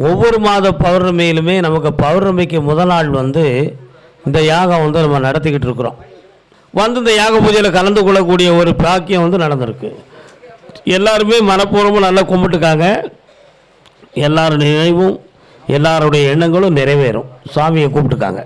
ஒவ்வொரு மாத பௌர்ணமியிலுமே நமக்கு பௌர்ணமிக்கு முதல் நாள் இந்த யாகம் நம்ம நடத்திக்கிட்டு இருக்கிறோம். இந்த யாக பூஜையில் கலந்து கொள்ளக்கூடிய ஒரு பாக்கியம் நடந்திருக்கு. எல்லாருமே மனப்பூர்வமும் நல்லா கும்பிட்டுக்காங்க. எல்லாரும் நினைவும் எல்லாருடைய எண்ணங்களும் நிறைவேறும். சுவாமியை கூப்பிட்டுக்காங்க.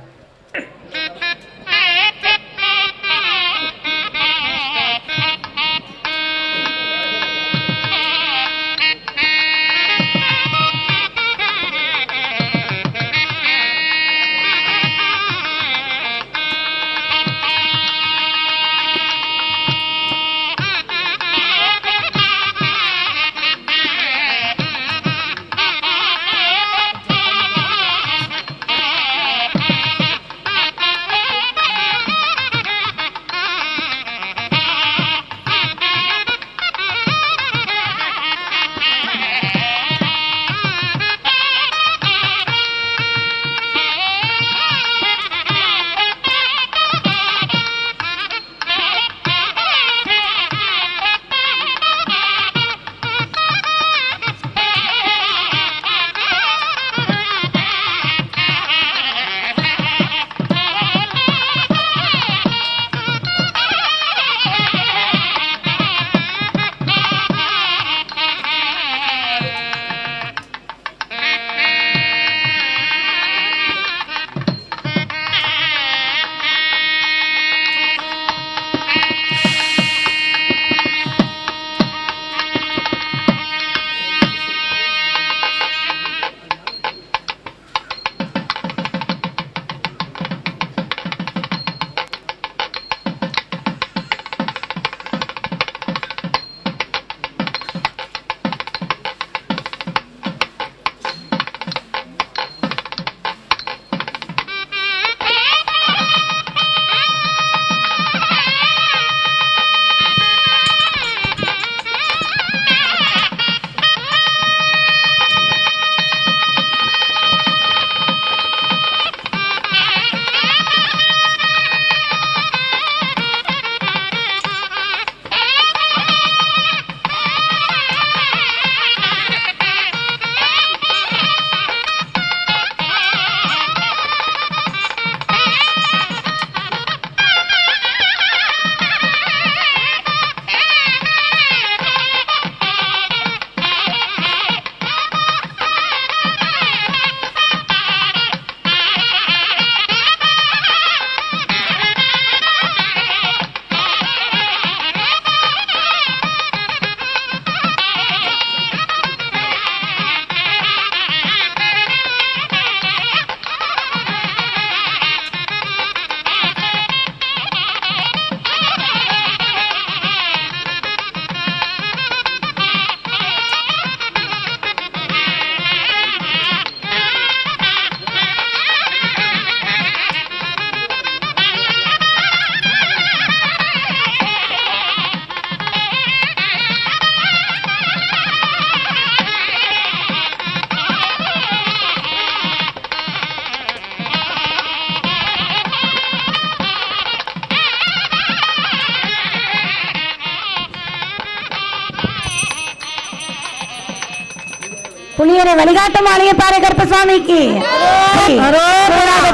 புலியரை வழிகாட்டும் ஆலயப்பாறை கருப்பசாமிக்கு,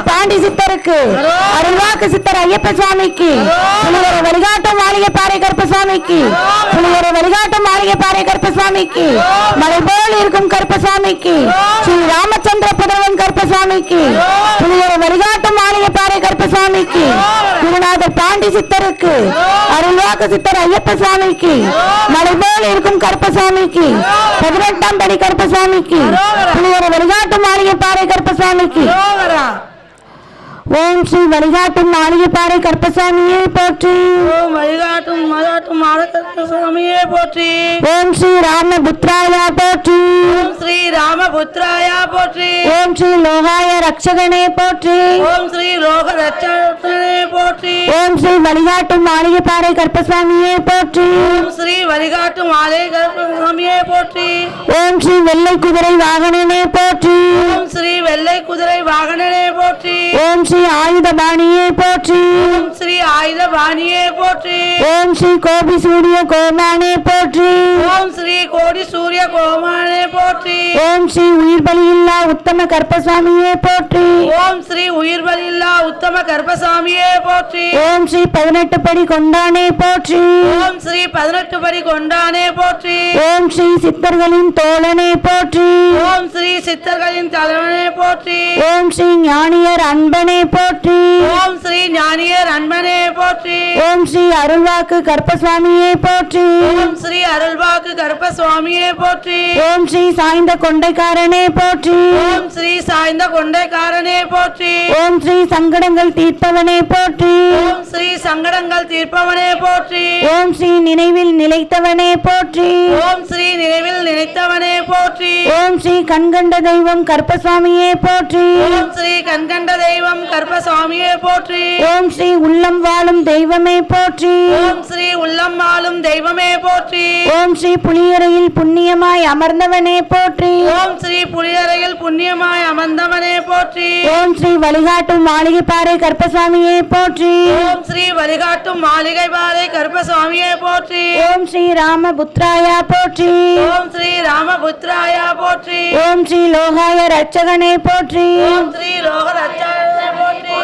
பாண்டி சித்தருக்கு, அருள்வாக்கு சித்தர் ஐயப்ப சுவாமிக்கு, புலியரை வழிகாட்டும் ஆலயப்பாறை கருப்பசாமிக்கு, புலியரை வழிகாட்டும் ஆலயப்பாறை கருப்பசாமிக்கு, மலை போல் இருக்கும் கருப்பசாமிக்கு, ஸ்ரீ ராமச்சந்திர புதல்வன் கருப்பசாமிக்கு, புலியரை வழிகாட்டும் ஆலயப்பாறை கருப்பசாமிக்கு, குருநாதர் பாண்டி சித்தருக்கு, அருள்வாக்கு சித்தர் ஐயப்ப சுவாமிக்கு, மலை போல் இருக்கும் கருப்பசாமிக்கு, 18ஆம் படி கருப்பசாமி, புலியரை வழிகாட்டும் ஆலயப்பாறை கருப்பசாமிக்கு, ஓம் ஸ்ரீ வழிகாட்டும் ஆலயப்பாறை கருப்பசாமியை போற்றி, ஓம் வழிகாட்டும் கருப்பசாமியை போற்றி, ஓம் ஸ்ரீ ராமபுத்ராயா போற்றி, ஓம் ஸ்ரீ ராமபுத்ராயா போற்றி, ஓம் ஸ்ரீ லோகாய ரட்சகனே போற்றி, ஓம் ஸ்ரீ லோக ரட்சகனே போற்றி, ஓம் ஸ்ரீ வழிகாட்டும் ஆலயப்பாறை கருப்பசாமியை போற்றி, ஓம் ஸ்ரீ வழிகாட்டும் ஆலய கருப்பசாமியை போற்றி, ஓம் ஸ்ரீ வெள்ளை குதிரை வாகனனே போற்றி, ஓம் ஸ்ரீ வெள்ளை குதிரை வாகனனே போற்றி, ஓம் ஸ்ரீ ஆயுதபாணியே போற்றி. ஓம் ஸ்ரீ ஆயுதபாணியே போற்றி. ஓம் ஸ்ரீ கோபி சூரிய கோமானே போற்றி. ஓம் ஸ்ரீ கோடி சூரிய கோமானே போற்றி. ஓம் ஸ்ரீ உயிர் பலியில்லா உத்தம கற்பசாமியே போற்றி. ஓம் ஸ்ரீ உயிர் பலியில்லா உத்தம கர்ப்பசாமியே போற்றி. ஓம் ஸ்ரீ 18 படி கொண்டானே போற்றி. ஓம் ஸ்ரீ 18 படி கொண்டானே போற்றி. ஓம் ஸ்ரீ சித்தர்களின் தோழனே போற்றி. ஓம் ஸ்ரீ சித்தர்களின் தலைவனே போற்றி. ஓம் ஸ்ரீ ஞானியர் அன்பனே போற்றி. ஓம் ஸ்ரீ ஞானியர் அன்பனே போற்றி. ஓம் ஸ்ரீ அருள்வாக்கு கற்பசுவாமியே போற்றி. ஓம் ஸ்ரீ அருள்வாக்கு கர்ப்பசுவாமியே போற்றி. ஓம் ஸ்ரீ சாய்ந்த கொண்டைக்காரனே போற்றி. ஓம் ஸ்ரீ சாய்ந்த கொண்டைக்காரனே போற்றி. ஓம் ஸ்ரீ சங்கடங்கள் தீர்ப்பவனே போற்றி. ஓம் ஸ்ரீ சங்கடங்கள் தீர்ப்பவனே போற்றி. ஓம் ஸ்ரீ நினைவில் நிலைத்தவனே போற்றி. ஓம் ஸ்ரீ நினைவில் நினைத்தவனே போற்றி. ஓம் ஸ்ரீ கண்கண்ட தெய்வம் கற்பசுவாமியே போற்றி. ஓம் ஸ்ரீ கண்கண்ட தெய்வம் கர்ப்பசுவாமியே போற்றி. ஓம் ஸ்ரீ உள்ளம் வாழும் தெய்வமே போற்றி. ஓம் ஸ்ரீ உள்ளம் வாழும் தெய்வமே போற்றி. ஓம் ஸ்ரீ புலியறையில் புண்ணியமாய் அமர்ந்தவனே போற்றி. ஓம் ஸ்ரீ புலியறையில் புண்ணியமாய் அமர்ந்தவனே போற்றி. ஓம் ஸ்ரீ வழிகாட்டும் மாளிகைப்பாறை கற்பசுவாமியே போற்றி. ஓம் ஸ்ரீ வழிகாட்டும் மாளிகை பாறை கர்ப்பசுவாமியே போற்றி. ஓம் ஸ்ரீ ராமபுத்ராயா போற்றி. ஓம் ஸ்ரீ ராமபுத்ராயா போற்றி. ஓம் ஸ்ரீ லோகாய ரட்சகனே போற்றி. ஓம் ஸ்ரீ லோகரட்சகனே போற்றி.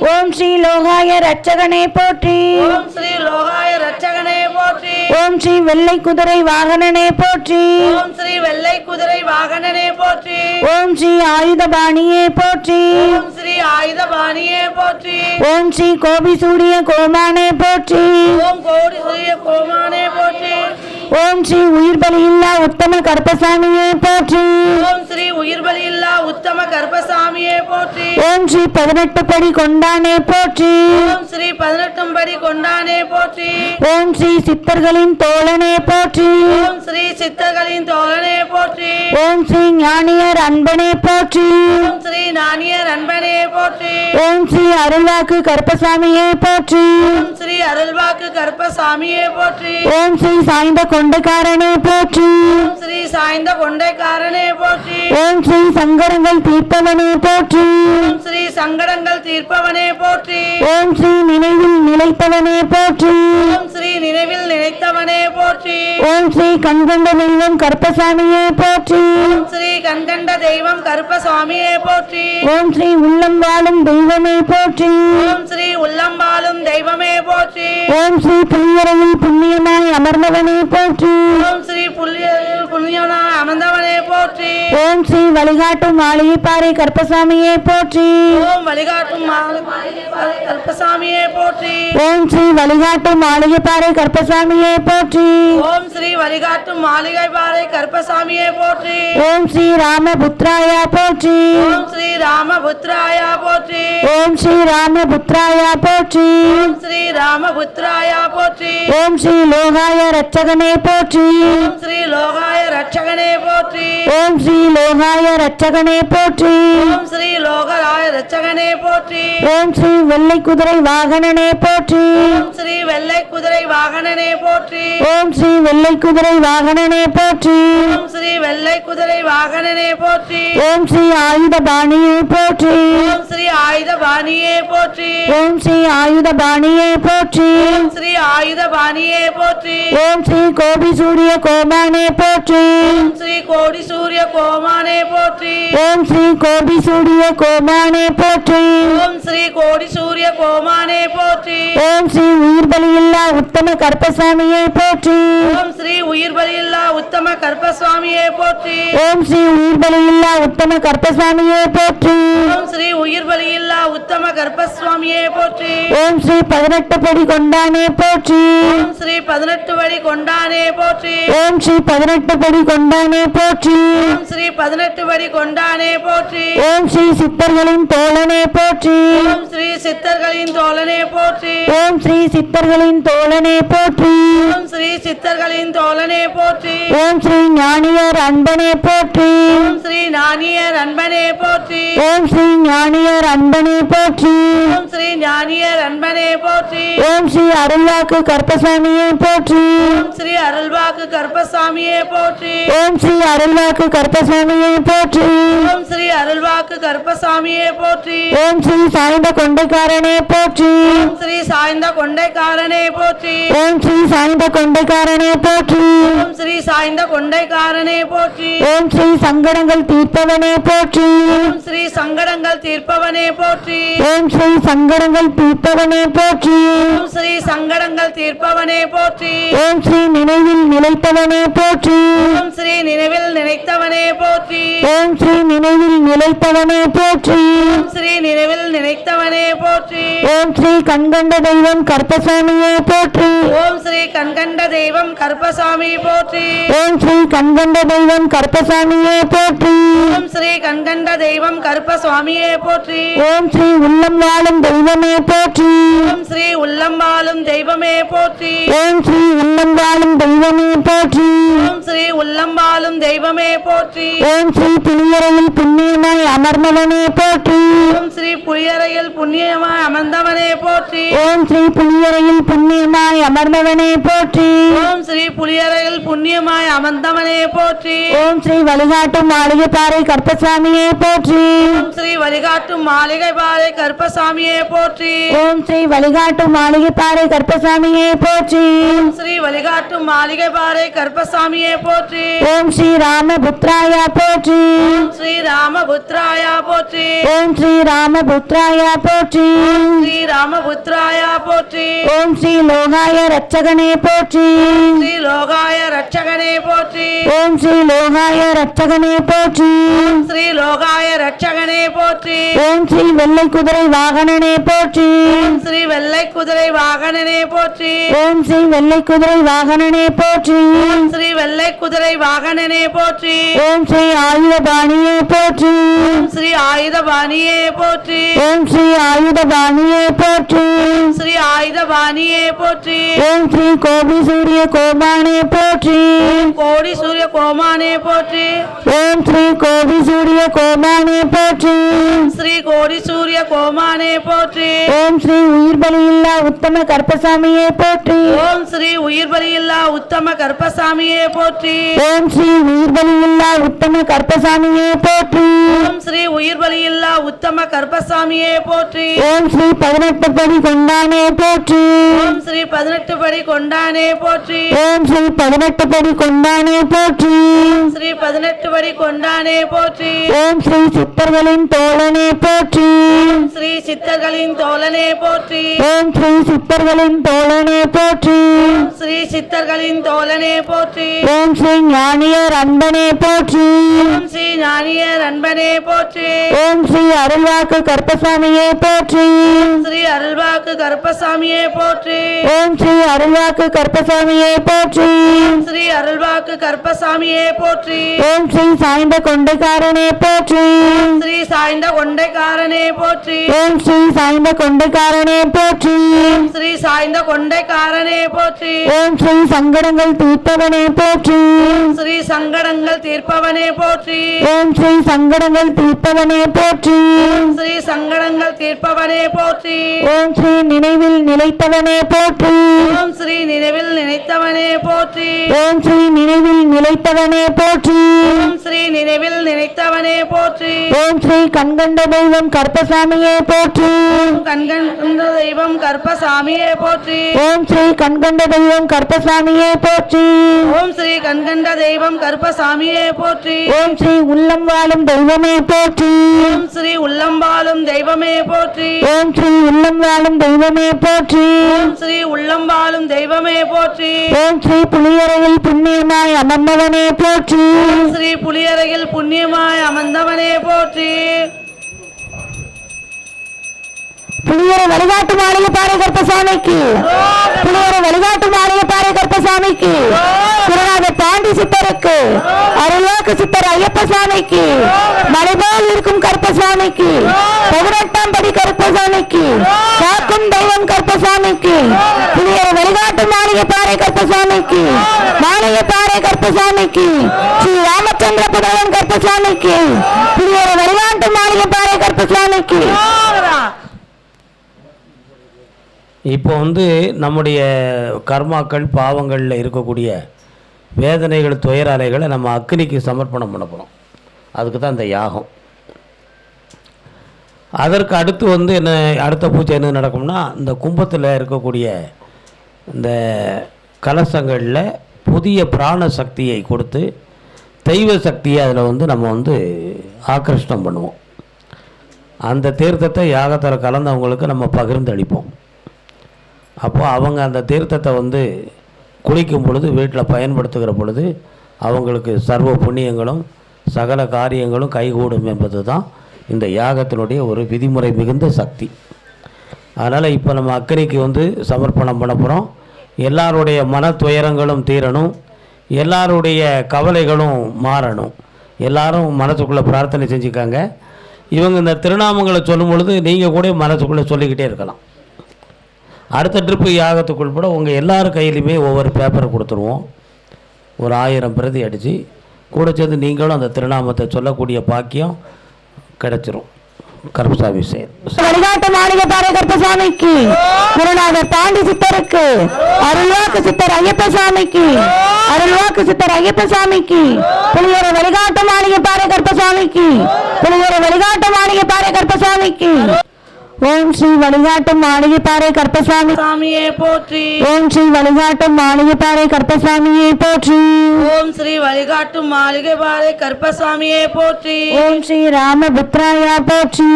ஓம் ஸ்ரீ லோகாய ரட்சகனே போற்றி. ஓம் ஸ்ரீ லோகாய ரட்சகனே போற்றி. ஓம் ஸ்ரீ வெள்ளை குதிரை வாகனனே போற்றி. ஓம் ஸ்ரீ வெள்ளை குதிரை வாகனனே போற்றி. ஓம் ஸ்ரீ ஆயுதபாணியே போற்றி. ஓம் ஸ்ரீ ஆயுதபாணியே போற்றி. ஓம் ஸ்ரீ கோபி சூரிய கோமானே போற்றி. ஓம் கோடி சூரிய கோமானே போற்றி. ஓம் ஸ்ரீ உயிர் பலியில்லா உத்தம கற்பசாமியே போற்றி. ஓம் ஸ்ரீ உயிர் பலியில்லா உத்தம கர்ப்பசாமியே போற்றி. ஓம் ஸ்ரீ 18 படி கொண்டானே போற்றி. ஓம் ஸ்ரீ 18 படி கொண்டானே போற்றி. ஓம் ஸ்ரீ சித்தர்களின் தோழனே போற்றி. ஓம் ஸ்ரீ சித்தர்களின் தோழனே போற்றி. ஓம் ஸ்ரீ ஞானியர் அன்பனே போற்றி. ஓம் ஸ்ரீ ஞானியர் அன்பனே போற்றி. ஓம் ஸ்ரீ அருள்வாக்கு கற்பசாமியே போற்றி. ஓம் ஸ்ரீ அருள்வாக்கு கர்ப்பசாமியே போற்றி. ஓம் ஸ்ரீ சாய்ந்த கொண்டைக்காரனே போற்றி. ஓம் ஸ்ரீ சாய்ந்த கொண்டைக்காரனே போற்றி. ஓம் ஸ்ரீ சங்கடங்கள் தீர்ப்பவனே போற்றி. ஓம் ஸ்ரீ சங்கடங்கள் தீர்ப்பவனே போற்றி. ஓம் ஸ்ரீ நினைவில் நிலைத்தவனே போற்றி. ஓம் ஸ்ரீ நினைவில் நினைத்தவனே போற்றி. ஓம் ஸ்ரீ கண்கண்ட தெய்வம் கற்பசாமியே போற்றி. ஓம் ஸ்ரீ கண்கண்ட தெய்வம் கருப்பசாமியே போற்றி. ஓம் ஸ்ரீ உள்ளம் வாழும் தெய்வமே போற்றி. ஓம் ஸ்ரீ உள்ளம் வாழும் தெய்வமே போற்றி. ஓம் ஸ்ரீ புலியறையில் புண்ணியமாய் அமர்ந்தவனே போற்றி. ஓம் ஸ்ரீ புண்ணியனாய் அமர்ந்தவனே போற்றி. ஓம் ஸ்ரீ வழிகாட்டும் மாளிகைப்பாறை கற்பசாமியே போற்றி. ஓம் வழிகாட்டும் கருப்பசாமியே போற்றி. ஓம் ஸ்ரீ வழிகாட்டும் மாளிகைப்பாறை கற்பசாமியே போற்றி. ஓம் ஸ்ரீ வழிகாட்டும் மாளிகை பாறை கருப்பசாமியே போற்றி. ஓம் ஸ்ரீ ராமபுத்ராயா போற்றி. ஓம் ஸ்ரீ ராமபுத்ராயா போற்றி. ஓம் ஸ்ரீ ராமபுத்ராயா போற்றி. ஓம் ஸ்ரீ ராமபுத்ராயா போற்றி. ஓம் ஸ்ரீ லோகாய ரட்சகனே போற்றி. ஓம் ஸ்ரீ லோகாய ரட்சகனே போற்றி. ஓம் ஸ்ரீ லோகாய ரட்சகனே போற்றி. ஓம் ஸ்ரீ லோகராய ரட்சகனே போற்றி. ஓம் ஸ்ரீ வெள்ளை குதிரை வாகனனே போற்றி. ஓம் ஸ்ரீ வெள்ளை குதிரை வாகனனே போற்றி. ஓம் ஸ்ரீ வெள்ளை குதிரை வாகனனே போற்றி. ஓம் ஸ்ரீ வெள்ளை குதிரை வாகனனே போற்றி. ஓம் ஸ்ரீ ஆயுதபாணியே போற்றி. ஓம் ஸ்ரீ ஆயுதபாணியே போற்றி. ஓம் ஸ்ரீ ஆயுதபாணியே போற்றி. ஓம் ஸ்ரீ ஆயுதபாணியே போற்றி. ஓம் ஸ்ரீ கோபி சூரிய கோமானே போற்றி. ஓம் ஸ்ரீ கோடி சூரிய கோமானே போற்றி. ஓம் ஸ்ரீ கோபி சூரிய கோமானே போற்றி. ஓம் ஸ்ரீ கோடி சூரிய கோமானே போற்றி. ஓம் ஸ்ரீ உயிர் பலியில்லா உத்தம கற்பசாமியே போற்றி. ஓம் ஸ்ரீ உயிர் பலியில்லா உத்தம கர்ப்பசுவாமியே போற்றி. ஓம் ஸ்ரீ உயிர் பலியில்லா உத்தம கற்பசாமியே போற்றி. ஓம் ஸ்ரீ உயிர் பலியில்லா உத்தம கர்ப்பசுவாமியே போற்றி. ஓம் ஸ்ரீ 18 படி கொண்டானே போற்றி. ஓம் ஸ்ரீ 18 படி கொண்டானே போற்றி. ஓம் ஸ்ரீ 18 படி கொண்டானே போற்றி. ஓம் ஸ்ரீ 18 படி கொண்டானே போற்றி. ஓம் ஸ்ரீ சித்தர்களின் தோழனே போற்றி. ஓம் ஸ்ரீ சித்தர்களின் தோழனே போற்றி. ஓம் ஸ்ரீ சித்தர்களின் தோழனே போற்றி. ஓம் ஸ்ரீ சித்தர்களின் தோழனே போற்றி. ஓம் ஸ்ரீ ஞானியர் அன்பனே போற்றி. ஓம் ஸ்ரீ ஞானியர் அன்பனே போற்றி. ஓம் ஸ்ரீ ஞானியர் அன்பனே போற்றி. ஓம் ஸ்ரீ ஞானியர் அன்பனே போற்றி. ஓம் ஸ்ரீ அருள்வாக்கு கற்பசாமியே போற்றி. ஓம் ஸ்ரீ அருள்வாக்கு கர்ப்பசாமியே போற்றி. ஓம் ஸ்ரீ அருள்வாக்கு கற்பசாமியே போற்றி. ஓம் ஸ்ரீ அருள்வாக்கு கருப்பசாமியே போற்றி. ஓம் ஸ்ரீ சாய்ந்த கொண்டைக்காரனே போற்றி. ஓம் ஸ்ரீ சாய்ந்த கொண்டைக்காரனே போற்றி. ஓம் ஸ்ரீ சாய்ந்த கொண்டைக்காரனே போற்றி. ஓம் ஸ்ரீ சாய்ந்த கொண்டைக்காரனே போற்றி. ஓம் ஸ்ரீ சங்கடங்கள் தீர்ப்பவனே போற்றி. ஓம் ஸ்ரீ சங்கடங்கள் தீர்ப்பவனே போற்றி. ஓம் ஸ்ரீ சங்கடங்கள் தீர்ப்பவனே போற்றி. ஓம் ஸ்ரீ சங்கடங்கள் தீர்ப்பவனே போற்றி. ஓம் ஸ்ரீ நினைவில் நிலைத்தவனே போற்றி. ஓம் ஸ்ரீ நினைவில் நினைத்தவனே போற்றி. ஓம் ஸ்ரீ நினைவில் நிலைத்தவனே போற்றி. ஓம் ஸ்ரீ நினைவில் நினைத்தவனே போற்றி. ஓம் ஸ்ரீ கண்கண்ட தெய்வம் கருப்பசாமியே போற்றி. ஓம் ஸ்ரீ கண்கண்ட தெய்வம் கருப்பசாமி போற்றி. ஓம் ஸ்ரீ கண்கண்ட தெய்வம் கருப்பசாமியே போற்றி. ஓம் ஸ்ரீ கண்கண்ட தெய்வம் கருப்பசுவாமியே போற்றி. ஓம் ஸ்ரீ உள்ளம் வாழும் தெய்வமே போற்றி. ஓம் ஸ்ரீ உள்ளம் வாழும் தெய்வமே போற்றி. ஓம் ஸ்ரீ உள்ளம் வாழும் தெய்வமே போற்றி. ஓம் ஸ்ரீ உள்ளம் வாழும் தெய்வமே போற்றி. ஓம் ஸ்ரீ புலியரையில் புண்ணியமாய் அமர்ந்தவனே போற்றி. ஓம் ஸ்ரீ புலியரையில் புண்ணியமாய் அமர்ந்தவனே போற்றி. ஓம் ஸ்ரீ புலியரையில் புண்ணியமாய் அமர்ந்தவனே போற்றி. ஓம் ஸ்ரீ புலியரையில் புண்ணியமாய் அமர்ந்தவனே போற்றி. ஓம் ஸ்ரீ வழிகாட்டும் மாளிகைப்பாறை கருப்பசாமியே போற்றி. ஓம் ஸ்ரீ வழிகாட்டும் மாளிகை பாறை கருப்பசாமியே போற்றி. ஓம் ஸ்ரீ வழிகாட்டும் மாளிகைப்பாறை கருப்பசாமியே போற்றி. ஓம் ஸ்ரீ வழிகாட்டும் மாளிகை பாறை கருப்பசாமியே போற்றி. ஓம் ஸ்ரீ ராமபுத்ராயா போற்றி. ஓம் ஸ்ரீ ராமபுத்ராயா போற்றி. ஓம் ஸ்ரீ ராமபுத்ராயா போற்றி. ஸ்ரீ ராமபுத்ராயா போற்றி. ஓம் ஸ்ரீ லோகாய ரட்சகனே போற்றி. ஸ்ரீ லோகாய ரட்சகனே போற்றி. ஓம் ஸ்ரீ லோகாய ரட்சகனே போற்றி. ஸ்ரீ லோகாய ரட்சகனே போற்றி. ஓம் ஸ்ரீ வெள்ளை குதிரை வாகனனே போற்றி. ஓம் ஸ்ரீ வெள்ளை குதிரை வாகனனே போற்றி. ஓம் ஸ்ரீ வெள்ளை குதிரை வாகனனே போற்றி. ஓம் ஸ்ரீ வெள்ளை குதிரை வாகனனே போற்றி. ஓம் ஸ்ரீ ஆயுதபாணியே போற்றி. ஓம் ஸ்ரீ ஆயுதபாணியே போற்றி. ஓம் ஸ்ரீ ஆயுதபாணியே போற்றி. ஓம் ஸ்ரீ ஆயுதபாணியே போற்றி. ஓம் ஸ்ரீ கோபி சூரிய கோமானே போற்றி. கோடி சூரிய கோமானே போற்றி. ஓம் ஸ்ரீ கோபி சூரிய கோமானே போற்றி. ஸ்ரீ கோடி சூரிய கோமானே போற்றி. ஓம் ஸ்ரீ உயிர் பலியில்லா உத்தம கருப்பசாமியே போற்றி. ஓம் ஸ்ரீ உயிர் பலியில்லா உத்தம கருப்பசாமியே போற்றி. ஓம் ஸ்ரீ உயிர் பலியில்லா உத்தம கருப்பசாமியே போற்றி. ஓம் ஸ்ரீ உயிர் பலியில்லா உத்தம கருப்பசாமியே போற்றி. ஓம் ஸ்ரீ 18 படி கொண்டானே போற்றி. ஓம் ஸ்ரீ 18 படி கொண்டானே போற்றி. ஓம் ஸ்ரீ 18 படி கொண்டானே போற்றி. ஸ்ரீ 18 படி கொண்டானே போற்றி. ஓம் ஸ்ரீ சித்தர்களின் தோழனே போற்றி. ஸ்ரீ சித்தர்களின் தோழனே போற்றி. ஓம் ஸ்ரீ சித்தர்களின் தோழனே போற்றி. ஸ்ரீ சித்தர்களின் தோழனே போற்றி. ஓம் ஸ்ரீ ஞானியர் அன்பனே போற்றி. ஓம் ஸ்ரீ ஞானியர் அன்பனே போற்றி. ஓம் ஸ்ரீ அருள்வாக்கு கருப்பசாமியே போற்றி. ஸ்ரீ அருள்வாக்கு கருப்பசாமியே போற்றி. ஓம் ஸ்ரீ அருள்வாக்கு கருப்பசாமியே போற்றி. ஸ்ரீ அருள்வாக்கு கருப்பசாமியே போற்றி. ஓம் ஸ்ரீ சாய்ந்த கொண்டைக்காரனே போற்றி. ஸ்ரீ சாய்ந்த கொண்டைக்காரனே போற்றி. ஓம் ஸ்ரீ சாய்ந்த கொண்டைக்காரனே போற்றி. ஸ்ரீ சாய்ந்த கொண்டைக்காரனே போற்றி. ஓம் ஸ்ரீ சங்கடங்கள் தீர்ப்பவனே போற்றி. ஸ்ரீ சங்கடங்கள் தீர்ப்பவனே போற்றி. ஓம் ஸ்ரீ சங்கடங்கள் தீர்ப்பவனே போற்றி. ஸ்ரீ சங்கடங்கள் தீர்ப்பவனே போற்றி. ஓம் ஸ்ரீ நினைவில் நிலைத்தவனே போற்றி. ஓம் ஸ்ரீ நினைவில் நினைத்தவனே போற்றி. ஓம் ஸ்ரீ நினைவில் நிலைத்தவனே போற்றி. ஓம் ஸ்ரீ நினைவில் நினைத்தவனே போற்றி. ஓம் ஸ்ரீ கண்கண்ட தெய்வம் கருப்பசாமியே போற்றி. கண்கண்ட தெய்வம் கருப்பசாமியே போற்றி. ஓம் ஸ்ரீ கண்கண்ட தெய்வம் கருப்பசாமியே போற்றி. ஓம் ஸ்ரீ கண்கண்ட தெய்வம் கருப்பசாமியே போற்றி. ஓம் ஸ்ரீ உள்ளம் வாழும் தெய்வமே போற்றி. ஓம் ஸ்ரீ உள்ளம் வாழும் தெய்வமே போற்றி. ஓம் ஸ்ரீ உள்ளம் வாழும் தெய்வமே போற்றி. ஓம் ஸ்ரீ உள்ளம் வாழும் தெய்வமே போற்றி. ஓம் ஸ்ரீ புலியரையில் புண்ணியமாய் அமர்ந்தவனே போற்றி. ஓம் ஸ்ரீ புலியரையில் புண்ணியமாய் அமர்ந்தவனே போற்றி. புலியரை வழிகாட்டு மாளிகைப்பாறை கருப்பசாமிக்கு. புலியரை வழிகாட்டு மாளிகைப்பாறை கருப்பசாமிக்கு. குருநாதர் பாண்டி சித்தருக்கு. அருள்வாக்கு சித்தர் ஐயப்ப சாமிக்கு. மலைபோல் இருக்கும் கருப்பசாமிக்கு. 18ஆம் படி கருப்பசாமிக்கு. காக்கும் தெய்வம் கருப்பசாமிக்கு. புலியரை வழிகாட்டு மாளிகைப்பாறை கருப்பசாமிக்கு. மாளிகைப்பாறை கருப்பசாமிக்கு. ஸ்ரீ ராமச்சந்திர புதவன் கருப்பசாமிக்கு. புலியரை வழிகாட்டு மாளிகைப்பாறை கருப்பசாமிக்கு. இப்போ நம்முடைய கர்மாக்கள் பாவங்களில் இருக்கக்கூடிய வேதனைகள் துயர அலைகளை நம்ம அக்னிக்கு சமர்ப்பணம் பண்ண போகிறோம். அதுக்கு தான் இந்த யாகம். அதற்கு அடுத்து வந்து என்ன, அடுத்த பூஜை என்ன நடக்கும்னா, இந்த கும்பத்தில் இருக்கக்கூடிய இந்த கலசங்களில் புதிய பிராண சக்தியை கொடுத்து தெய்வ சக்தியை அதில் வந்து நம்ம வந்து ஆக்கர்ஷணம் பண்ணுவோம். அந்த தீர்த்தத்தை யாகத்தில் கலந்தவங்களுக்கு நம்ம பகிர்ந்து அளிப்போம். அப்போ அவங்க அந்த தீர்த்தத்தை வந்து குளிக்கும் பொழுது, வீட்டில் பயன்படுத்துகிற பொழுது அவங்களுக்கு சர்வ புண்ணியங்களும் சகல காரியங்களும் கைகூடும் என்பது தான் இந்த யாகத்தினுடைய ஒரு விதிமுறை மிகுந்த சக்தி. அதனால் இப்போ நம்ம அக்னிக்கு வந்து சமர்ப்பணம் பண்ண போகிறோம். எல்லாருடைய மன துயரங்களும் தீரணும், எல்லாருடைய கவலைகளும் மாறணும். எல்லாரும் மனசுக்குள்ளே பிரார்த்தனை செஞ்சுக்காங்க. இவங்க இந்த திருநாமங்களை சொல்லும் பொழுது நீங்கள் கூட மனசுக்குள்ளே சொல்லிக்கிட்டே இருக்கலாம். அடுத்த ட்ரிப்பு யாகத்துக்குள் கூட உங்கள் எல்லார் கையிலையுமே ஒவ்வொரு பேப்பரை கொடுத்துருவோம். ஒரு 1000 பிரதி அடித்து கூட சேர்ந்து நீங்களும் அந்த திருநாமத்தை சொல்லக்கூடிய பாக்கியம் கிடைச்சிரும். கருப்பசாமி சேர் வழிகாட்டு மாளிகை பாறை கருப்பசாமிக்கு, குருநாதர் பாண்டி சித்தருக்கு, அருள்வாக்கு சித்தர் ஐயப்ப சாமிக்கு, அருள்வாக்கு சித்தர் ஐயப்ப சாமிக்கு, புலியூர வழிகாட்டு மாளிகை பாறை கருப்பசாமிக்கு, புலியூர வழிகாட்டு மாளிகை பாறை கருப்பசாமிக்கு. ஓம் ஸ்ரீ வழிகாட்டும் மாளிகை பாறை கருப்பசாமி சாமியே போற்றி. ஓம் ஸ்ரீ வழிகாட்டும் மாளிகை பாறை கருப்பசாமியை போற்றி. ஓம் ஸ்ரீ வழிகாட்டும் மாளிகை பாறை கருப்பசாமியே போற்றி. ஓம் ஸ்ரீ ராமபுத்ராயா போற்றி.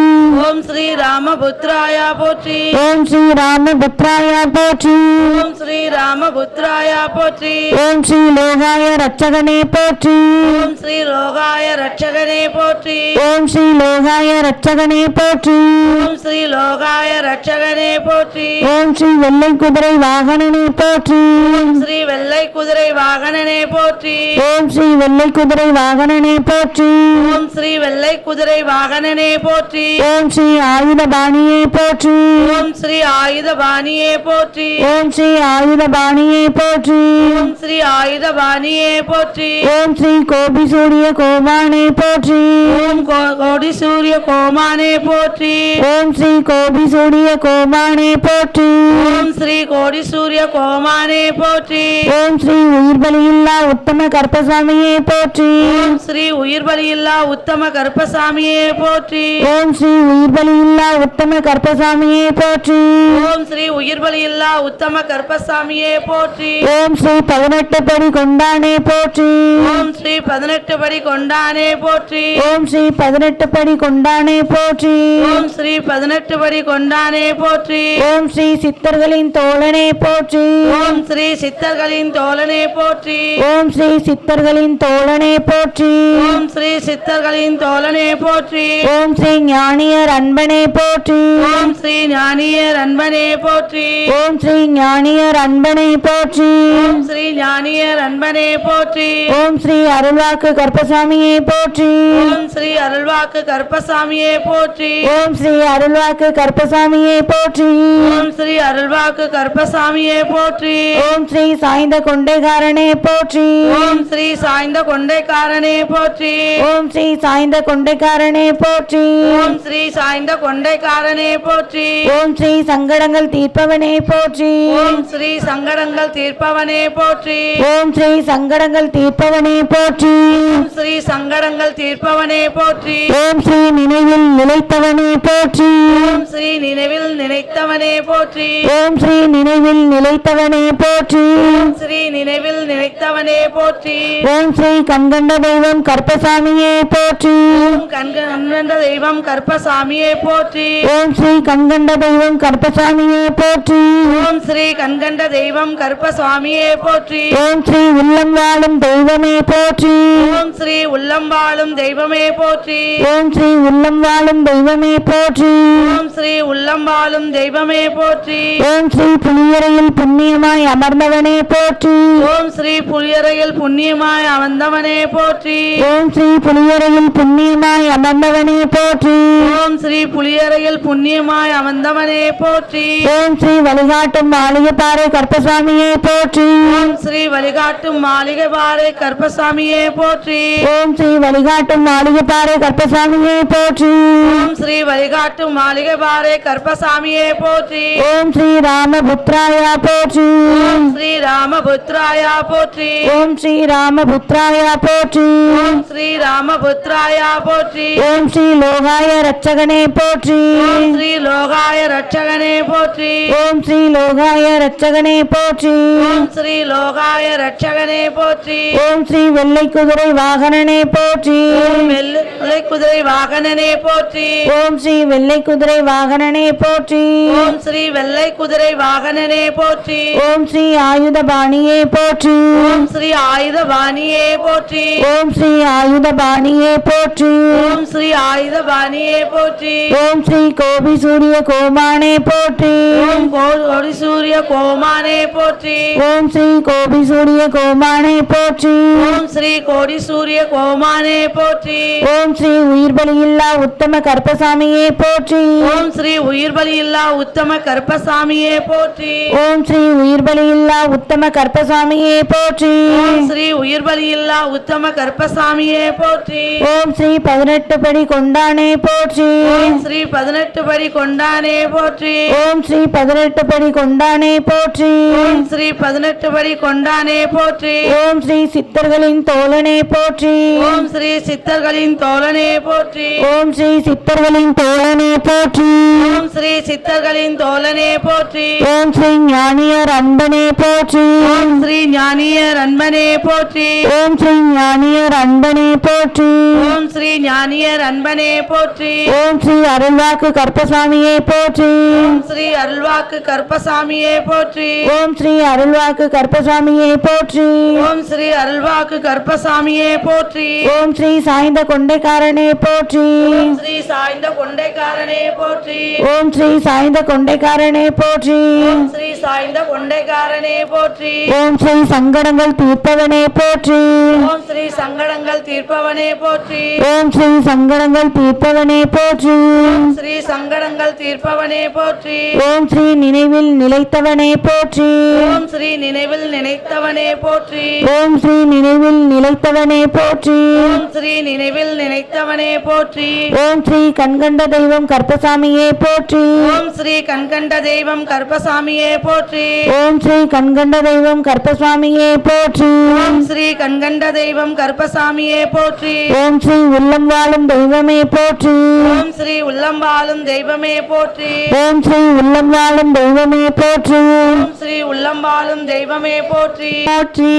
ஓம் ஸ்ரீ ராமபுத்ராயா போற்றி. ஓம் ஸ்ரீ ராமபுத்ராயா போற்றி. ஓம் ஸ்ரீ ராமபுத்ராயா போற்றி. ஓம் ஸ்ரீ லோகாய ரட்சகனே போற்றி. ஓம் ஸ்ரீ லோகாய ரட்சகனே போற்றி. ஓம் ஸ்ரீ லோகாய ரட்சகனே போற்றி. ஓம் ஸ்ரீ லோகாய ரட்சகனே போற்றி. ஓம் ஸ்ரீ வெள்ளை குதிரை வாகனனே போற்றி. ஓம் ஸ்ரீ வெள்ளை குதிரை வாகனனே போற்றி. ஓம் ஸ்ரீ வெள்ளை குதிரை வாகனனே போற்றி. ஓம் ஸ்ரீ வெள்ளை குதிரை வாகனனே போற்றி. ஓம் ஸ்ரீ ஆயுதபாணியே போற்றி. ஓம் ஸ்ரீ ஆயுதபாணியே போற்றி. ஓம் ஸ்ரீ ஆயுதபாணியே போற்றி. ஓம் ஸ்ரீ ஆயுதபாணியே போற்றி. ஓம் ஸ்ரீ கோபி சூரிய கோமானே போற்றி. ஓம் கோடி சூரிய கோமானே போற்றி. ஓம் ஸ்ரீ கோபி சூரிய கோமானே போற்றி. ஓம் ஸ்ரீ கோடி சூரிய கோமானே போற்றி. ஓம் ஸ்ரீ உயிர் பலியில்லா உத்தம கருப்பசாமியே போற்றி. ஓம் ஸ்ரீ உயிர் பலியில்லா உத்தம கருப்பசாமியே போற்றி. ஓம் ஸ்ரீ உயிர் பலியில்லா உத்தம கருப்பசாமியே போற்றி. ஓம் ஸ்ரீ உயிர் பலியில்லா உத்தம கருப்பசாமியே போற்றி. ஓம் ஸ்ரீ 18 படி கொண்டானே போற்றி. ஓம் ஸ்ரீ 18 படி கொண்டானே போற்றி. ஓம் ஸ்ரீ 18 படி கொண்டானே போற்றி. ஓம் ஸ்ரீ 18 படி கொண்டானே போற்றி. ஓம் ஸ்ரீ சித்தர்களின் தோழனே போற்றி. ஓம் ஸ்ரீ சித்தர்களின் தோழனே போற்றி. ஓம் ஸ்ரீ சித்தர்களின் தோழனே போற்றி. ஓம் ஸ்ரீ சித்தர்களின் தோழனே போற்றி. ஓம் ஸ்ரீ ஞானியர் அன்பனே போற்றி. ஓம் ஸ்ரீ ஞானியர் அன்பனே போற்றி. ஓம் ஸ்ரீ ஞானியர் அன்பனே போற்றி. ஓம் ஸ்ரீ ஞானியர் அன்பனே போற்றி. ஓம் ஸ்ரீ அருள்வாக்கு கருப்பசாமியே போற்றி. ஓம் ஸ்ரீ அருள்வாக்கு கருப்பசாமியே போற்றி. ஓம் ஸ்ரீ அருள்வாக்கு கருப்பசாமியே போற்றி. ஓம் ஸ்ரீ அருள்வாக்கு கருப்பசாமியே போற்றி. ஓம் ஸ்ரீ சாய்ந்த கொண்டைக்காரனே போற்றி. ஓம் ஸ்ரீ சாய்ந்த கொண்டைக்காரனே போற்றி. ஓம் ஸ்ரீ சாய்ந்த கொண்டைக்காரனே போற்றி. ஓம் ஸ்ரீ சாய்ந்த கொண்டைக்காரனே போற்றி. ஓம் ஸ்ரீ சங்கடங்கள் தீர்ப்பவனே போற்றி. ஓம் ஸ்ரீ சங்கடங்கள் தீர்ப்பவனே போற்றி. ஓம் ஸ்ரீ சங்கடங்கள் தீர்ப்பவனே போற்றி. ஓம் ஸ்ரீ சங்கடங்கள் தீர்ப்பவனே போற்றி. ஓம் ஸ்ரீ நினைவில் நிலைத்தவனே போற்றி. ஓம் ஸ்ரீ நினைவில் நினைத்தவனே போற்றி. ஓம் ஸ்ரீ நினைவில் நிலைத்தவனே போற்றி. ஓம் ஸ்ரீ நினைவில் நினைத்தவனே போற்றி. ஓம் ஸ்ரீ கண்கண்ட தெய்வம் கருப்பசாமியே போற்றி. ஓம் கண்கண்ட தெய்வம் கருப்பசாமியே போற்றி. ஓம் ஸ்ரீ கண்கண்ட தெய்வம் கருப்பசாமியே போற்றி. ஓம் ஸ்ரீ கண்கண்ட தெய்வம் கருப்பசாமியே போற்றி. ஓம் ஸ்ரீ உள்ளம் வாழும் தெய்வமே போற்றி. ஓம் ஸ்ரீ உள்ளம் வாழும் தெய்வமே போற்றி. ஓம் ஸ்ரீ உள்ளம் வாழும் தெய்வமே போற்றி. ஓம் ஸ்ரீ உள்ளம் வாழும் தெய்வமே போற்றி. ஓம் ஸ்ரீ புலியரையில் புண்ணியமாய் அமர்ந்தவனே போற்றி. ஓம் ஸ்ரீ புலியரையில் புண்ணியமாய் அமர்ந்தவனே போற்றி. ஓம் ஸ்ரீ புலியரையில் புண்ணியமாய் அமர்ந்தவனே போற்றி. ஓம் ஸ்ரீ புலியரையில் புண்ணியமாய் அமர்ந்தவனே போற்றி. ஓம் ஸ்ரீ வழிகாட்டும் மாளிகை பாறை கருப்பசாமியே போற்றி. ஓம் ஸ்ரீ வழிகாட்டும் மாளிகை பாறை கருப்பசாமியே போற்றி. ஓம் ஸ்ரீ வழிகாட்டும் மாளிகை பாறை கருப்பசாமியே போற்றி. ஓம் ஸ்ரீ வழிகாட்டும் மாளிகை பாறை கருப்பசாமியே போற்றி. ஓம் ஸ்ரீ ராமபுத்ராயா போற்றி. ஓம் ஸ்ரீ ராம ராமபுத்ராய போற்றி ஓம் ஸ்ரீ ராமபுத்ராய போற்றி ஓம் ஸ்ரீ ராமபுத்ராய போற்றி ஓம் ஸ்ரீ லோகாய ரட்சகனே போற்றி ஓம் ஸ்ரீ லோகாய ரட்சகனே போற்றி ஓம் ஸ்ரீ லோகாய ரட்சகனே போற்றி ஓம் ஸ்ரீ லோகாய ரட்சகனே போற்றி ஓம் ஸ்ரீ வெள்ளை குதிரை வாகனனே போற்றி ஓம் வெள்ளை குதிரை வாகனனே போற்றி ஓம் ஸ்ரீ வெள்ளை குதிரை வாகனனே போற்றி ஓம் ஸ்ரீ வெள்ளை குதிரை வாகனனே போற்றி ஓம் ஸ்ரீ ஆயுதபாணியே போற்றி ஓம் ஸ்ரீ ஆயுதபாணியே போற்றி ஓம் ஸ்ரீ ஆயுதபாணியே போற்றி ஓம் ஸ்ரீ ஆயுதபாணியே போற்றி ஓம் ஸ்ரீ கோபி சூரிய கோமானே போற்றி ஓம் கோடி சூரிய கோமானே போற்றி ஓம் ஸ்ரீ கோபி சூரிய கோமானே போற்றி ஓம் ஸ்ரீ கோடி சூரிய கோமானே போற்றி ஓம் ஸ்ரீ உயிர் பலியில்லா உத்தம கருப்பசாமியே போற்றி ஓம் ஸ்ரீ உயிர் பலியில்லா உத்தம கருப்பசாமியே போற்றி ஓம் ஸ்ரீ உயிர் பலியில்லா உத்தம கருப்பசாமியே போற்றி ஓம் ஸ்ரீ உயிர் பலியில்லா உத்தம கருப்பசாமியே போற்றி ஓம் ஸ்ரீ 18 படி கொண்டானே போற்றி ஓம் ஸ்ரீ 18 படி கொண்டானே போற்றி ஓம் ஸ்ரீ 18 படி கொண்டானே போற்றி ஓம் ஸ்ரீ 18 படி கொண்டானே போற்றி ஓம் ஸ்ரீ சித்தர்களின் தோழனே போற்றி ஓம் ஸ்ரீ சித்தர்களின் தோழனே போற்றி ஓம் ஸ்ரீ சித்தர்களின் தோழனே போற்றி ஓம் ஸ்ரீ சித்தர்களின் தோழனே போற்றி ஓம் ஸ்ரீ ஞானியர் அன்பனே போற்றி ஓம் ஸ்ரீ ஞானியர் அன்பனே போற்றி ஓம் ஸ்ரீ ஞானியர் அன்பனே போற்றி ஓம் ஸ்ரீ ஞானியர் அன்பனே போற்றி ஓம் ஸ்ரீ அருள்வாக்கு கருப்பசாமியே போற்றி ஓம் ஸ்ரீ அருள்வாக்கு கருப்பசாமியே போற்றி ஓம் ஸ்ரீ அருள்வாக்கு கருப்பசாமியே போற்றி ஓம் ஸ்ரீ அருள்வாக்கு கருப்பசாமியே போற்றி ஓம் ஸ்ரீ சாய்ந்த கொண்டைக்காரனே போற்றி ஓம் ஸ்ரீ சாய்ந்த கொண்டைக்காரனே போற்றி ஓம் ஸ்ரீ சாய்ந்த கொண்டைக்காரனே போற்றி ஓம் ஸ்ரீ சாய்ந்த கொண்டைக்காரனே போற்றி ஓம் ஸ்ரீ சங்கடங்கள் தீர்ப்பவனே போற்றி ஓம் ஸ்ரீ சங்கடங்கள் தீர்ப்பவனே போற்றி ஓம் ஸ்ரீ சங்கடங்கள் தீர்ப்பவனே போற்றி ஓம் ஸ்ரீ சங்கடங்கள் தீர்ப்பவனே போற்றி ஓம் ஸ்ரீ நினைவில் நிலைத்தவனே போற்றி ஓம் ஸ்ரீ நினைவில் நினைத்தவனே போற்றி ஓம் ஸ்ரீ நினைவில் நிலைத்தவனே போற்றி ஓம் ஸ்ரீ நினைவில் நினைத்தவனே போற்றி ஓம் ஸ்ரீ கண்கண்ட தெய்வம் கருப்பசாமியே போற்றி ஓம் ஸ்ரீ கண்கண்ட தெய்வம் கருப்பசாமியே போற்றி ஓம் ஸ்ரீ கண்கண்ட தெய்வம் கருப்பசாமியே போற்றி ஓம் ஸ்ரீ கண்கண்ட தெய்வம் கருப்பசாமியே போற்றி ஓம் ஸ்ரீ உள்ளம் வாழும் தெய்வமே போற்றி ஓம் ஸ்ரீ உள்ளம் வாழும் தெய்வமே போற்றி ஓம் ஸ்ரீ உள்ளம் வாழும் தெய்வமே போற்றி ஓம் ஸ்ரீ உள்ளம் வாழும் தெய்வமே போற்றி போற்றி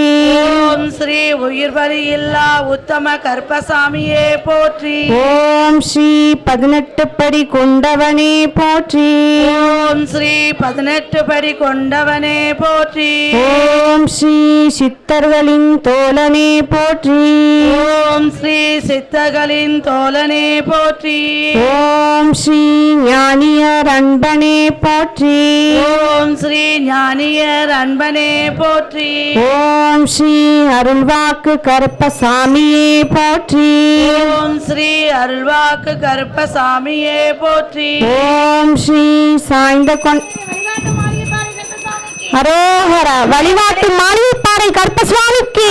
ஓம் ஸ்ரீ உயிர் பலியில்லா உத்தம கருப்பசாமியே போற்றி ஓம் ஸ்ரீ 18 படி கொண்டவனே போற்றி ஓம் ஸ்ரீ 18 படி கொண்டவனே போற்றி ஓம் ஸ்ரீ சித்தர்களின் தோழனே போற்றி ஓம் ஸ்ரீ சித்தர்களின் தோழனே போற்றி ஓம் ஸ்ரீ ஞானியர் அன்பனே போற்றி ஓம் ஸ்ரீ ஞானியர் அன்பனே போற்றி ஓம் ஸ்ரீ அருள்வாக்கு கருப்பசாமியே போற்றி ஓம் ஸ்ரீ அருள்வாக்கு கருப்பசாமியே போற்றி ஓம் ஸ்ரீ சாய்ந்த ஹரோஹரா வழிபாட்டு மாளிகைப்பாறை கருப்பசுவாமிக்கு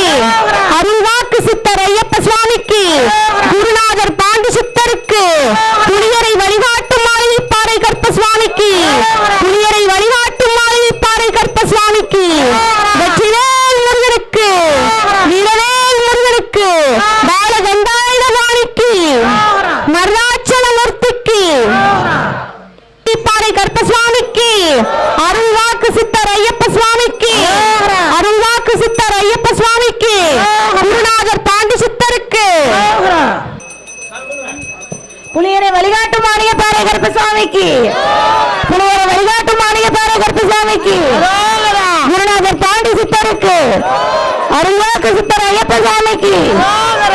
அருள்வாக்கு சித்தர் ஐயப்ப சுவாமிக்கு குருநாதர் பாண்டி சித்தருக்கு புலியரை வழிபாட்டு மாளிகைப்பாறை கருப்பசுவாமிக்கு புலியரை வழிபாட்டு மாளிகைப்பாறை கருப்பசுவாமிக்கு வெற்றிவேல் முருகனுக்கு வீரவேல் முருகனுக்கு பாலகண்டாயுதபாணிக்கு மருதாச்சல மூர்த்திக்கு பாறை கருப்பசுவாமிக்கு அருள்வாக்கு சித்தர் ஐயப்ப சுவாமிக்கு அருள்வாக்கு சித்தர் ஐயப்ப சுவாமிக்கு குருநாதர் பாண்டி சித்தருக்கு புலியரை வழிகாட்டு மாணிய பாறை கருப்பசுவாமிக்கு புலியரை வழிகாட்டு மாணிய பாறை கருப்பசுவாமிக்கு குருநாதர் பாண்டி சித்தருக்கு அருள்வாக்கு சித்தர் ஐயப்ப சுவாமிக்கு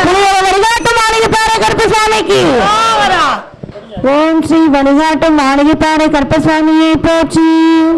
புலியரை வழிகாட்டு மாணிய பாறை கருப்பசுவாமிக்கு ஓம் ஸ்ரீ வழிகாட்டு மாளிகைப்பாறை கருப்பசாமியை போற்றி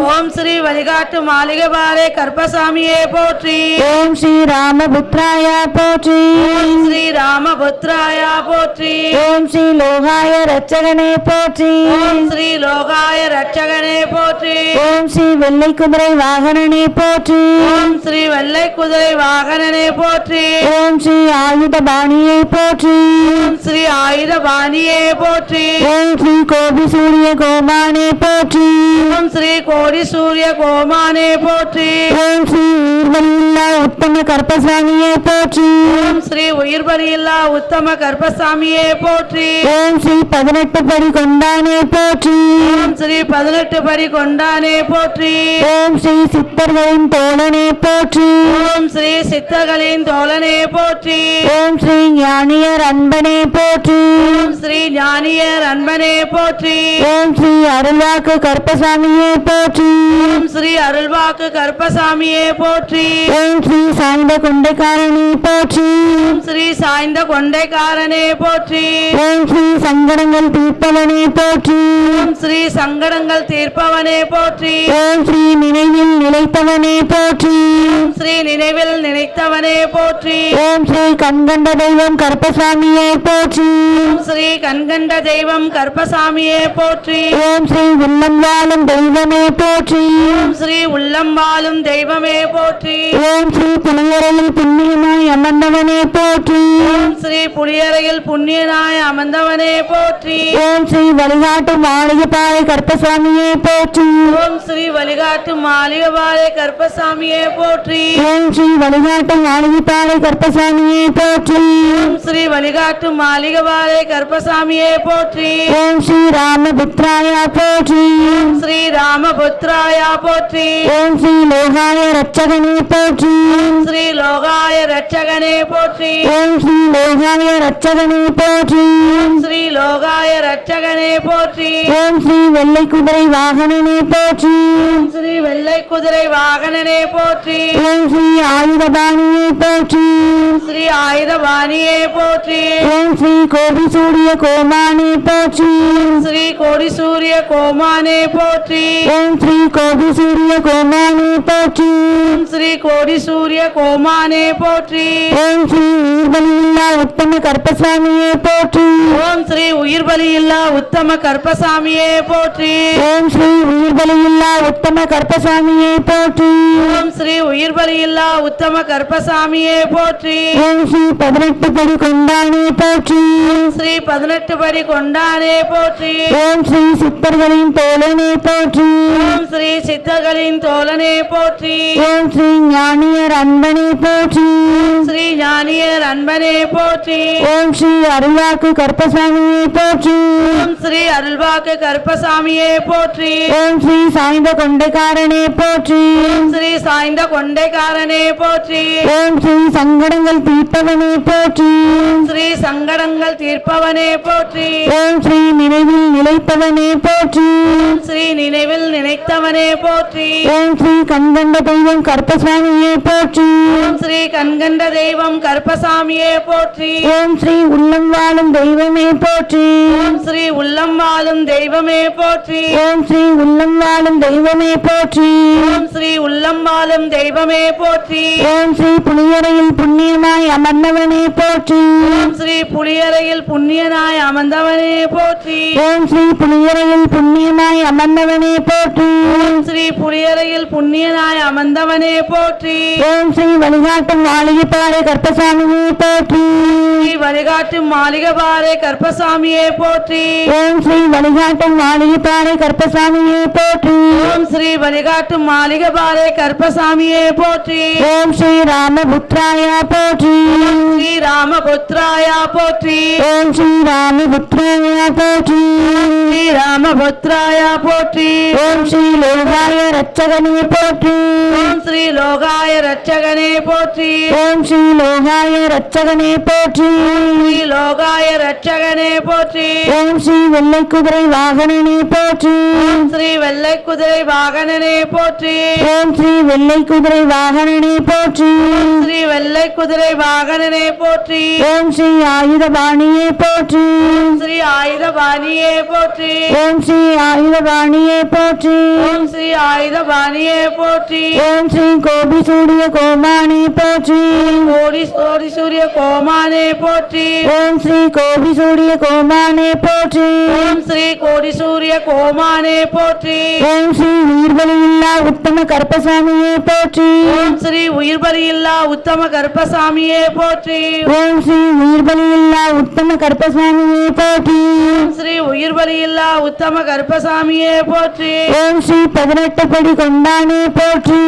ஓம் ஸ்ரீ வழிகாட்டு மாளிகைபாறை கருப்பசாமியே போற்றி ஓம் ஸ்ரீ ராமபுத்ராய போற்றி ஓம் ஸ்ரீ ராமபுத்ராய போற்றி ஓம் ஸ்ரீ லோகாய ரட்சகனே போற்றி ஓம் ஸ்ரீ லோகாய ரட்சகனே போற்றி ஓம் ஸ்ரீ வெள்ளை குதிரை வாகனனே போற்றி ஓம் ஸ்ரீ வெள்ளை குதிரை வாகனனே போற்றி ஓம் ஸ்ரீ ஆயுதபாணியை போற்றி ஓம் ஸ்ரீ ஆயுதபாணியே போற்றி ஓம் ஸ்ரீ கோபி சூரிய கோமானே போற்றி. ஓம் ஸ்ரீ கோடி சூரிய கோமானே போற்றி. ஓம் ஸ்ரீ உயிர்வலியில்லா உத்தம கற்பசாமியே போற்றி. ஓம் ஸ்ரீ உயிர் பலியில்லா உத்தம கர்ப்பசாமியே போற்றி. ஓம் ஸ்ரீ 18 படி கொண்டானே போற்றி. ஓம் ஸ்ரீ 18 படி கொண்டானே போற்றி. ஓம் ஸ்ரீ சித்தர்களின் தோழனே போற்றி. ஓம் ஸ்ரீ சித்தர்களின் தோழனே போற்றி. ஓம் ஸ்ரீ ஞானியர் அன்பனே போற்றி. ஓம் ஸ்ரீ ஞானியர் அன்பனே போற்றி. ஓம் ஸ்ரீ அருள்வாக்கு கற்பசாமியே போற்றி. ஓம் ஸ்ரீ அருள்வாக்கு கர்ப்பசாமியே போற்றி. ஓம் ஸ்ரீ சாய்ந்த கொண்டைக்காரனே போற்றி. ஓம் ஸ்ரீ சாய்ந்த கொண்டைக்காரனே போற்றி. ஓம் ஸ்ரீ சங்கடங்கள் தீர்ப்பவனே போற்றி. ஓம் ஸ்ரீ சங்கடங்கள் தீர்ப்பவனே போற்றி. ஓம் ஸ்ரீ நினைவில் நிலைத்தவனே போற்றி. ஓம் ஸ்ரீ நினைவில் நினைத்தவனே போற்றி. ஓம் ஸ்ரீ கண்கண்ட தெய்வம் கற்பசாமியே போற்றி. ஓம் ஸ்ரீ கண்கண்ட தெய்வம் கர்ப்பசாமியே போற்றி. ஓம் ஸ்ரீ உள்ளம் வாழும் தெய்வமே போற்றி. ஓம் ஸ்ரீ உள்ளம் வாழும் தெய்வமே போற்றி. ஓம் ஸ்ரீ புனிதரையில் புண்ணியமாய் அமர்ந்தவனே போற்றி. ஓம் ஸ்ரீ புளியரையில் புண்ணியனாய் அமர்ந்தவனே போற்றி. ஓம் ஸ்ரீ வழிகாட்டு மாளிகைப்பாறை கற்பசாமியே போற்றி. ஓம் ஸ்ரீ வழிகாட்டு மாளிகவாழை கர்ப்பசாமியே போற்றி. ஓம் ஸ்ரீ வழிகாட்டு மாளிகைப்பாறை கற்பசாமியே போற்றி. ஓம் ஸ்ரீ வழிகாட்டு மாளிகவாழை கர்ப்பசாமியே போற்றி. ஓம் ஸ்ரீ ராமபுத்ராயா போற்றி. ஓம் ஸ்ரீ ராமபுத்ராயா போற்றி. ஓம் ஸ்ரீ லோகாய ரட்சகனே போற்றி. ஓம் ஸ்ரீ லோகாய ரட்சகனே போற்றி. ஓம் ஸ்ரீ லோகாய ரட்சகனே போற்றி. ஓம் ஸ்ரீ லோகாய ரட்சகனே போற்றி. ஓம் ஸ்ரீ வெள்ளை குதிரை வாகனனே போற்றி. ஓம் ஸ்ரீ வெள்ளை குதிரை வாகனனே போற்றி. ஓம் ஸ்ரீ ஆயுதபாணியே போற்றி. ஓம் ஸ்ரீ ஆயுதபாணியே போற்றி. ஓம் ஸ்ரீ கோபி சூரிய கோமானே போற்றி. ஓம் ஸ்ரீ கோடி சூரிய கோமானே போற்றி. ஓம் ஸ்ரீ கோபி சூரிய கோமானே போற்றி. ஓம் ஸ்ரீ கோடி சூரிய கோமானே போற்றி. ஓம் ஸ்ரீ உயிர்வலியில்லா உத்தம கற்பசாமியே போற்றி. ஓம் ஸ்ரீ உயிர் பலியில்லா உத்தம கர்ப்பசாமியே போற்றி. ஓம் ஸ்ரீ உயிர்வலியில்லா உத்தம கற்பசாமியே போற்றி. ஓம் ஸ்ரீ உயிர் பலியில்லா உத்தம கர்ப்பசாமியே போற்றி. ஓம் ஸ்ரீ 18 படி கொண்டானே போற்றி. ஓம் ஸ்ரீ 18 படி கொண்டானே போற்றி. ஓம் ஸ்ரீ சித்தர்களின் தோழனே போற்றி. ஓம் ஸ்ரீ சித்தர்களின் தோழனே போற்றி. ஓம் ஸ்ரீ ஞானியர் அன்பனே போற்றி. ஓம் ஸ்ரீ ஞானியர் அன்பனே போற்றி. ஓம் ஸ்ரீ அருள்வாக்கு கற்பசாமியே போற்றி. ஓம் ஸ்ரீ அருள்வாக்கு கர்ப்பசாமியே போற்றி. ஓம் ஸ்ரீ சாய்ந்த கொண்டைக்காரனே போற்றி. ஓம் ஸ்ரீ சாய்ந்த கொண்டைக்காரனே போற்றி. ஓம் ஸ்ரீ சங்கடங்கள் தீர்ப்பவனே போற்றி. ஓம் ஸ்ரீ சங்கடங்கள் தீர்ப்பவனே போற்றி. ஓம் ஸ்ரீ நினைவில் நிலைப்பவனே போற்றி. ஓம் ஸ்ரீ நினைவில் நினைத்தவனே போற்றி. ஓம் ஸ்ரீ கண்கண்ட தெய்வம் கற்பசாமியே போற்றி. ஓம் ஸ்ரீ கண்கண்ட தெய்வம் கர்ப்பசாமியே போற்றி. ஓம் ஸ்ரீ உள்ளம் வாழும் தெய்வமே போற்றி. ஓம் ஸ்ரீ உள்ளம் வாழும் தெய்வமே போற்றி. ஓம் ஸ்ரீ உள்ளம் வாழும் தெய்வமே போற்றி. ஓம் ஸ்ரீ உள்ளம் வாழும் தெய்வமே போற்றி. ஓம் ஸ்ரீ புனிதரையில் புண்ணியமாய் அமர்ந்தவனே போற்றி. ஓம் ஸ்ரீ புளியரையில் புண்ணியனாய் அமர்ந்தவனே போற்றி. ஓம் ஸ்ரீ புனிதரையில் புண்ணியமாய் அமர்ந்தவனே போற்றி. ஓம் ஸ்ரீ புளியரையில் புண்ணியனாய் அமர்ந்தவனே போற்றி. ஓம் ஸ்ரீ வழிகாட்டும் மாளிகைப்பாறை கற்பசாமியே போற்றி. ஸ்ரீ வழிகாட்டு மாளிகவாறை கர்ப்பசாமியே போற்றி. ஓம் ஸ்ரீ வழிகாட்டும் மாளிகைப்பாறை கற்பசாமியே போற்றி. ஓம் ஸ்ரீ வழிகாட்டு மாளிகவாறை கர்ப்பசாமியே போற்றி. ஓம் ஸ்ரீ ராமபுத்ராயா போற்றி. ஸ்ரீ ராமபுத்ராயா போற்றி. ஓம் ஸ்ரீ ராமபுத்ராயா போற்றி. ஸ்ரீ ராமபுத்ராயா போற்றி. ஓம் ஸ்ரீ லோகாய ரட்சகனே போற்றி. ஓம் ஸ்ரீ லோகாய ரட்சகனே போற்றி. ஓம் ஸ்ரீ லோகாய ரட்சகனே போற்றி. ஸ்ரீ லோகாய ரட்சகனே போற்றி. ஓம் ஸ்ரீ வெள்ளை குதிரை வாகனனே போற்றி. ஓம் ஸ்ரீ வெள்ளை குதிரை வாகனனே போற்றி. ஓம் ஸ்ரீ வெள்ளை குதிரை வாகனனே போற்றி. ஸ்ரீ வெள்ளை குதிரை வாகனனே போற்றி. ஓம் ஸ்ரீ ஆயுதபாணியே போற்றி. ஸ்ரீ ஆயுதபாணியே போற்றி. ஓம் ஸ்ரீ ஆயுதபாணியே போற்றி. ஓம் ஸ்ரீ ஆயுதபாணியே போற்றி. ஓம் ஸ்ரீ கோபி சூரிய கோமானே போற்றி. கோடி கோடி சூரிய கோமானே போற்றி. ஓம் ஸ்ரீ கோபி சூரிய கோமானே போற்றி. ஓம் ஸ்ரீ கோடி சூரிய கோமானே போற்றி. ஓம் ஸ்ரீ உயிர்வலியில்லா உத்தம கற்பசாமியே போற்றி. ஓம் ஸ்ரீ உயிர் பலியில்லா உத்தம கர்ப்பசாமியே போற்றி. ஓம் ஸ்ரீ உயிர்வலியில்லா உத்தம கற்பசாமியே போற்றி. ஓம் ஸ்ரீ உயிர் உயிர்பலியில்லா உத்தம கருப்பசாமியே போற்றி ஓம் ஸ்ரீ 18 படி கொண்டானே போற்றி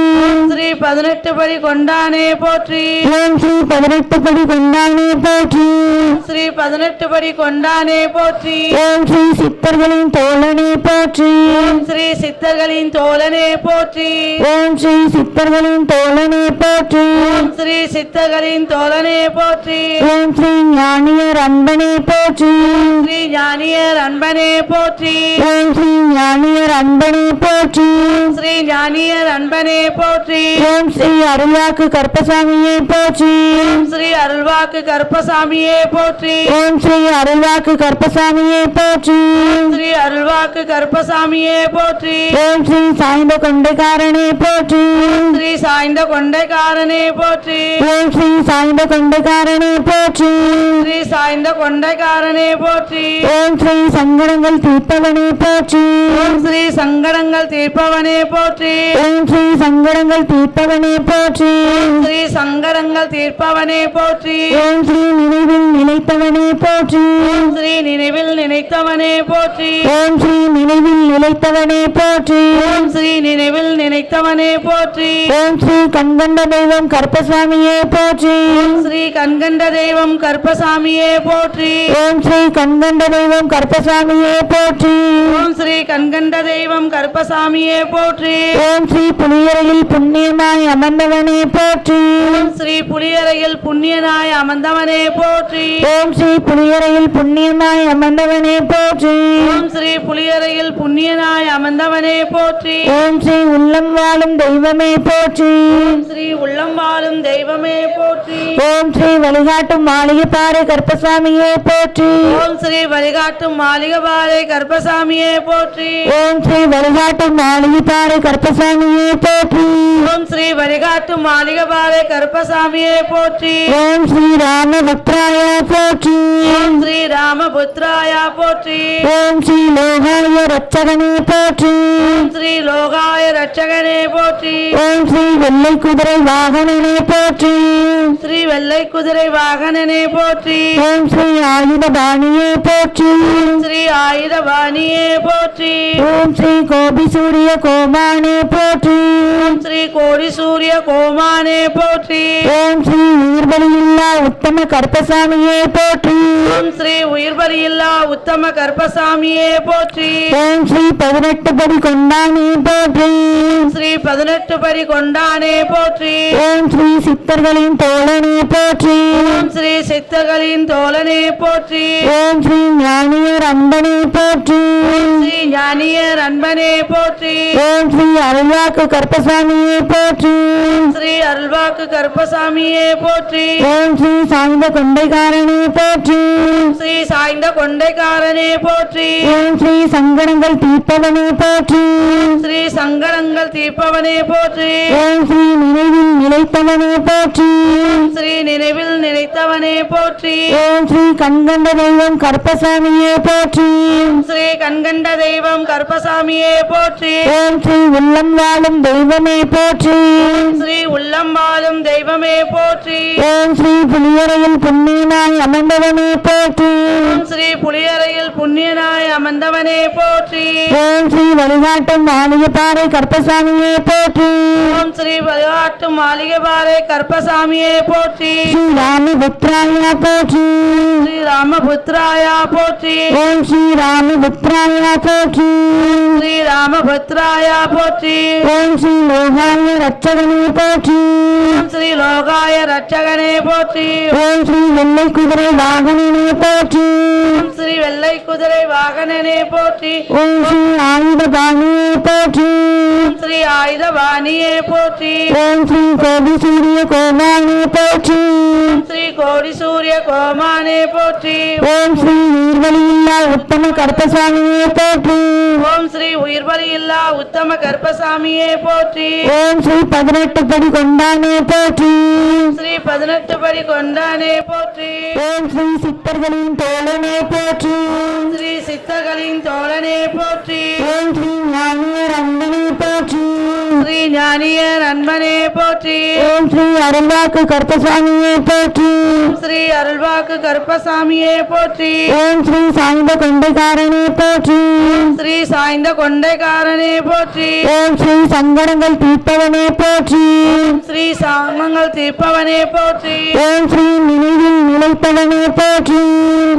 ஸ்ரீ 18 படி கொண்டானே போற்றி ஓம் ஸ்ரீ 18 படி கொண்டானே போற்றி ஸ்ரீ 18 படி கொண்டானே போற்றி ஓம் ஸ்ரீ சித்தர்களின் தோழனே போற்றி ஸ்ரீ சித்தர்களின் தோழனே போற்றி ஓம் ஸ்ரீ சித்தர்களின் தோழனே போற்றி ஸ்ரீ சித்தர்களின் தோழனே போற்றி ஓம் ஸ்ரீ ஞானியர் அன்பனே போற்றி ஸ்ரீ ஞானியர் அன்பனே போற்றி ஓம் ஸ்ரீ ஞானியர் அன்பனே போற்றி ஸ்ரீ ஞானியர் அன்பனே போற்றி ஓம் ஸ்ரீ அருள்வாக்கு கருப்பசாமியே போற்றி ஸ்ரீ அருள்வாக்கு கருப்பசாமியே போற்றி ஓம் ஸ்ரீ அருள்வாக்கு கருப்பசாமியே போற்றி ஸ்ரீ அருள்வாக்கு கருப்பசாமியே போற்றி ஓம் ஸ்ரீ சாய்ந்த கொண்டைக்காரனே போற்றி ஸ்ரீ சாய்ந்த கொண்டைக்காரனே போற்றி ஓம் ஸ்ரீ சாய்ந்த கொண்டைக்காரனே போற்றி ஸ்ரீ சாய்ந்த கொண்டைக்காரனே போற்றி ஓம் ஸ்ரீ சங்கடங்கள் தீர்ப்பவனே போற்றி ஓம் ஸ்ரீ சங்கடங்கள் தீர்ப்பவனே போற்றி ஓம் ஸ்ரீ சங்கடங்கள் தீர்ப்பவனே போற்றி ஸ்ரீ சங்கடங்கள் தீர்ப்பவனே போற்றி ஓம் ஸ்ரீ நினைவில் நிலைத்தவனே போற்றி ஸ்ரீ நினைவில் நினைத்தவனே போற்றி ஓம் ஸ்ரீ நினைவில் நிலைத்தவனே போற்றி ஓம் ஸ்ரீ நினைவில் நினைத்தவனே போற்றி ஓம் ஸ்ரீ கண்கண்ட தெய்வம் கருப்பசாமியே போற்றி ஸ்ரீ கண்கண்ட தெய்வம் கருப்பசாமியே போற்றி ஓம் ஸ்ரீ கண்கண்ட தெய்வம் கருப்பசாமியே போற்றி ஓம் ஸ்ரீ கண்கண்ட தெய்வம் கருப்பசாமியே போற்றி ஓம் ஸ்ரீ புலியரையில் புண்ணியமாய் அமர்ந்தவனே போற்றி ஓம் ஸ்ரீ புலியரையில் புண்ணியனாய் அமர்ந்தவனே போற்றி ஓம் ஸ்ரீ புலியரையில் புண்ணியமாய் அமர்ந்தவனே போற்றி ஓம் ஸ்ரீ புலியரையில் புண்ணியனாய் அமர்ந்தவனே போற்றி ஓம் ஸ்ரீ உள்ளம் வாழும் தெய்வமே போற்றி ஓம் ஸ்ரீ உள்ளம் வாழும் தெய்வமே போற்றி ஓம் ஸ்ரீ வழிகாட்டும் மாளிகைப்பாறை கருப்பசாமியே போற்றி ஓம் ஸ்ரீ வழிகாட்டும் மாளிகபாறை கருப்பசாமியே போற்றி ஓம் ஸ்ரீ வழிகாட்டும் மாளிகைப்பாறை கருப்பசாமியே போற்றி ஓம் ஸ்ரீ வழிகாட்டும் மாளிகபாறை கருப்பசாமியே போற்றி ஓம் ஸ்ரீ ராமபக்ராய போற்றி ஓம் ஸ்ரீ ராமபுத்ராய போற்றி ஓம் ஸ்ரீ லோகாய ரட்சகனே போற்றி ஓம் ஸ்ரீ லோகாய ரட்சகனே போற்றி ஓம் ஸ்ரீ வெள்ளை குதிரை வாகனனே போற்றி ஸ்ரீ வெள்ளை குதிரை வாகனனே போற்றி ஓம் ஸ்ரீ ஆயுதபாணியே போற்றி ஸ்ரீ ஆயுதபாணியே போற்றி ஓம் ஸ்ரீ கோபி சூரிய கோமானே போற்றி ஓம் ஸ்ரீ கோடி சூரிய கோமானே போற்றி ஓம் ஸ்ரீ உயிர்பலியில்லா உத்தம கருப்பசாமியே போற்றி ஓம் ஸ்ரீ உயிர்பலியில்லா உத்தம கருப்பசாமியே போற்றி ஓம் ஸ்ரீ 18 படி கொண்டானே போற்றி ஸ்ரீ 18 படி கொண்டானே போற்றி ஓம் ஸ்ரீ சித்தர்களின் தோழனே போற்றி ஓம் ஸ்ரீ சித்தர்களின் தோழனே போற்றி ஓம் ஸ்ரீ ஞானியர் அன்பனே போற்றி ஸ்ரீ ஞானியர் அன்பனே போற்றி ஓம் ஸ்ரீ அருள்வாக்கு கருப்பசாமியே போற்றி ஸ்ரீ அருள்வாக்கு கருப்பசாமியே போற்றி ஓம் ஸ்ரீ சாய்ந்த கொண்டைக்காரனே போற்றி ஸ்ரீ சாய்ந்த கொண்டைக்காரனே போற்றி ஓம் ஸ்ரீ சங்கடங்கள் தீர்ப்பவனே போற்றி ஸ்ரீ சங்கடங்கள் தீர்ப்பவனே போற்றி ஓம் ஸ்ரீ நினைவில் நிலைத்தவனே போற்றி ஸ்ரீ நினைவில் நினைத்தவனே போற்றி ஓம் ஸ்ரீ கண்கண்ட தெய்வம் கருப்பசாமியே போற்றி ஸ்ரீ கண்கண்ட தெய்வம் கருப்பசாமியே போற்றி ஓம் ஸ்ரீ உள்ளம் வாழும் தெய்வமே போற்றி ஸ்ரீ உள்ளம் வாழும் தெய்வமே போற்றி ஓம் ஸ்ரீ புலியரையில் புண்ணியனாய் அமர்ந்தவனே போற்றி ஓம் ஸ்ரீ புலியரையில் புண்ணியனாய் அமர்ந்தவனே போற்றி ஓம் ஸ்ரீ வழிகாட்டும் மாளிகைப்பாறை கருப்பசாமியே போற்றி ஓம் ஸ்ரீ வழிகாட்டு மாளிகைபாறை கருப்பசாமியே போற்றி ஸ்ரீ ராமபுத்ராய போற்றி ஸ்ரீ ராமபுத்ராய போற்றி ஓம் ஸ்ரீ ராமபுத்ராய போற்றி ஸ்ரீ ராமபுத்ராய போற்றி ஓம் ஸ்ரீ லோகாய ரட்சகனே போற்றி ஓம் ஸ்ரீ லோகாய ரட்சகனே போற்றி ஓம் ஸ்ரீ வெள்ளை குதிரை வாகனனே போற்றி ஓம் ஸ்ரீ வெள்ளை குதிரை வாகனனே போற்றி ஓம் ஸ்ரீ ஆயுதபாணியே போற்றி ஓம் ஸ்ரீ ஆயுதபாணியே போற்றி ஓம் ஸ்ரீ கோபி சூரிய கோமானே போற்றி ஓம் ஸ்ரீ கோடி சூரிய கோமானே போற்றி ஓம் ஸ்ரீ உயிர்வலியில்லா உத்தம கருப்பசாமியே போற்றி ஓம் ஸ்ரீ உயிர்பலியில்லா உத்தம கருப்பசாமியே போற்றி ஓம் ஸ்ரீ 18 படி கொண்டானே போற்றி ஸ்ரீ 18 படி கொண்டானே போற்றி ஓம் ஸ்ரீ சித்தர்களின் தோழனே போற்றி ஸ்ரீ சித்தர்களின் தோழனே போற்றி ஓம் ஸ்ரீ ஞானியர் அன்பனே போற்றி ஸ்ரீ ஞானியர் அன்பனே போற்றி ஓம் ஸ்ரீ அருள்வாக்கு கருப்பசாமியே போற்றி ஸ்ரீ அருள்வாக்கு கருப்பசாமியே போற்றி ஓம் ஸ்ரீ சாய்ந்த கொண்டைக்காரனே போற்றி. ஸ்ரீ சாய்ந்த கொண்டைக்காரனே போற்றி. ஓம் ஸ்ரீ சங்கடங்கள் தீர்ப்பவனே போற்றி. ஸ்ரீ சாமங்கள் தீர்ப்பவனே போற்றி. ஓம் ஸ்ரீ நினைவில் நிலைப்பவனே போற்றி.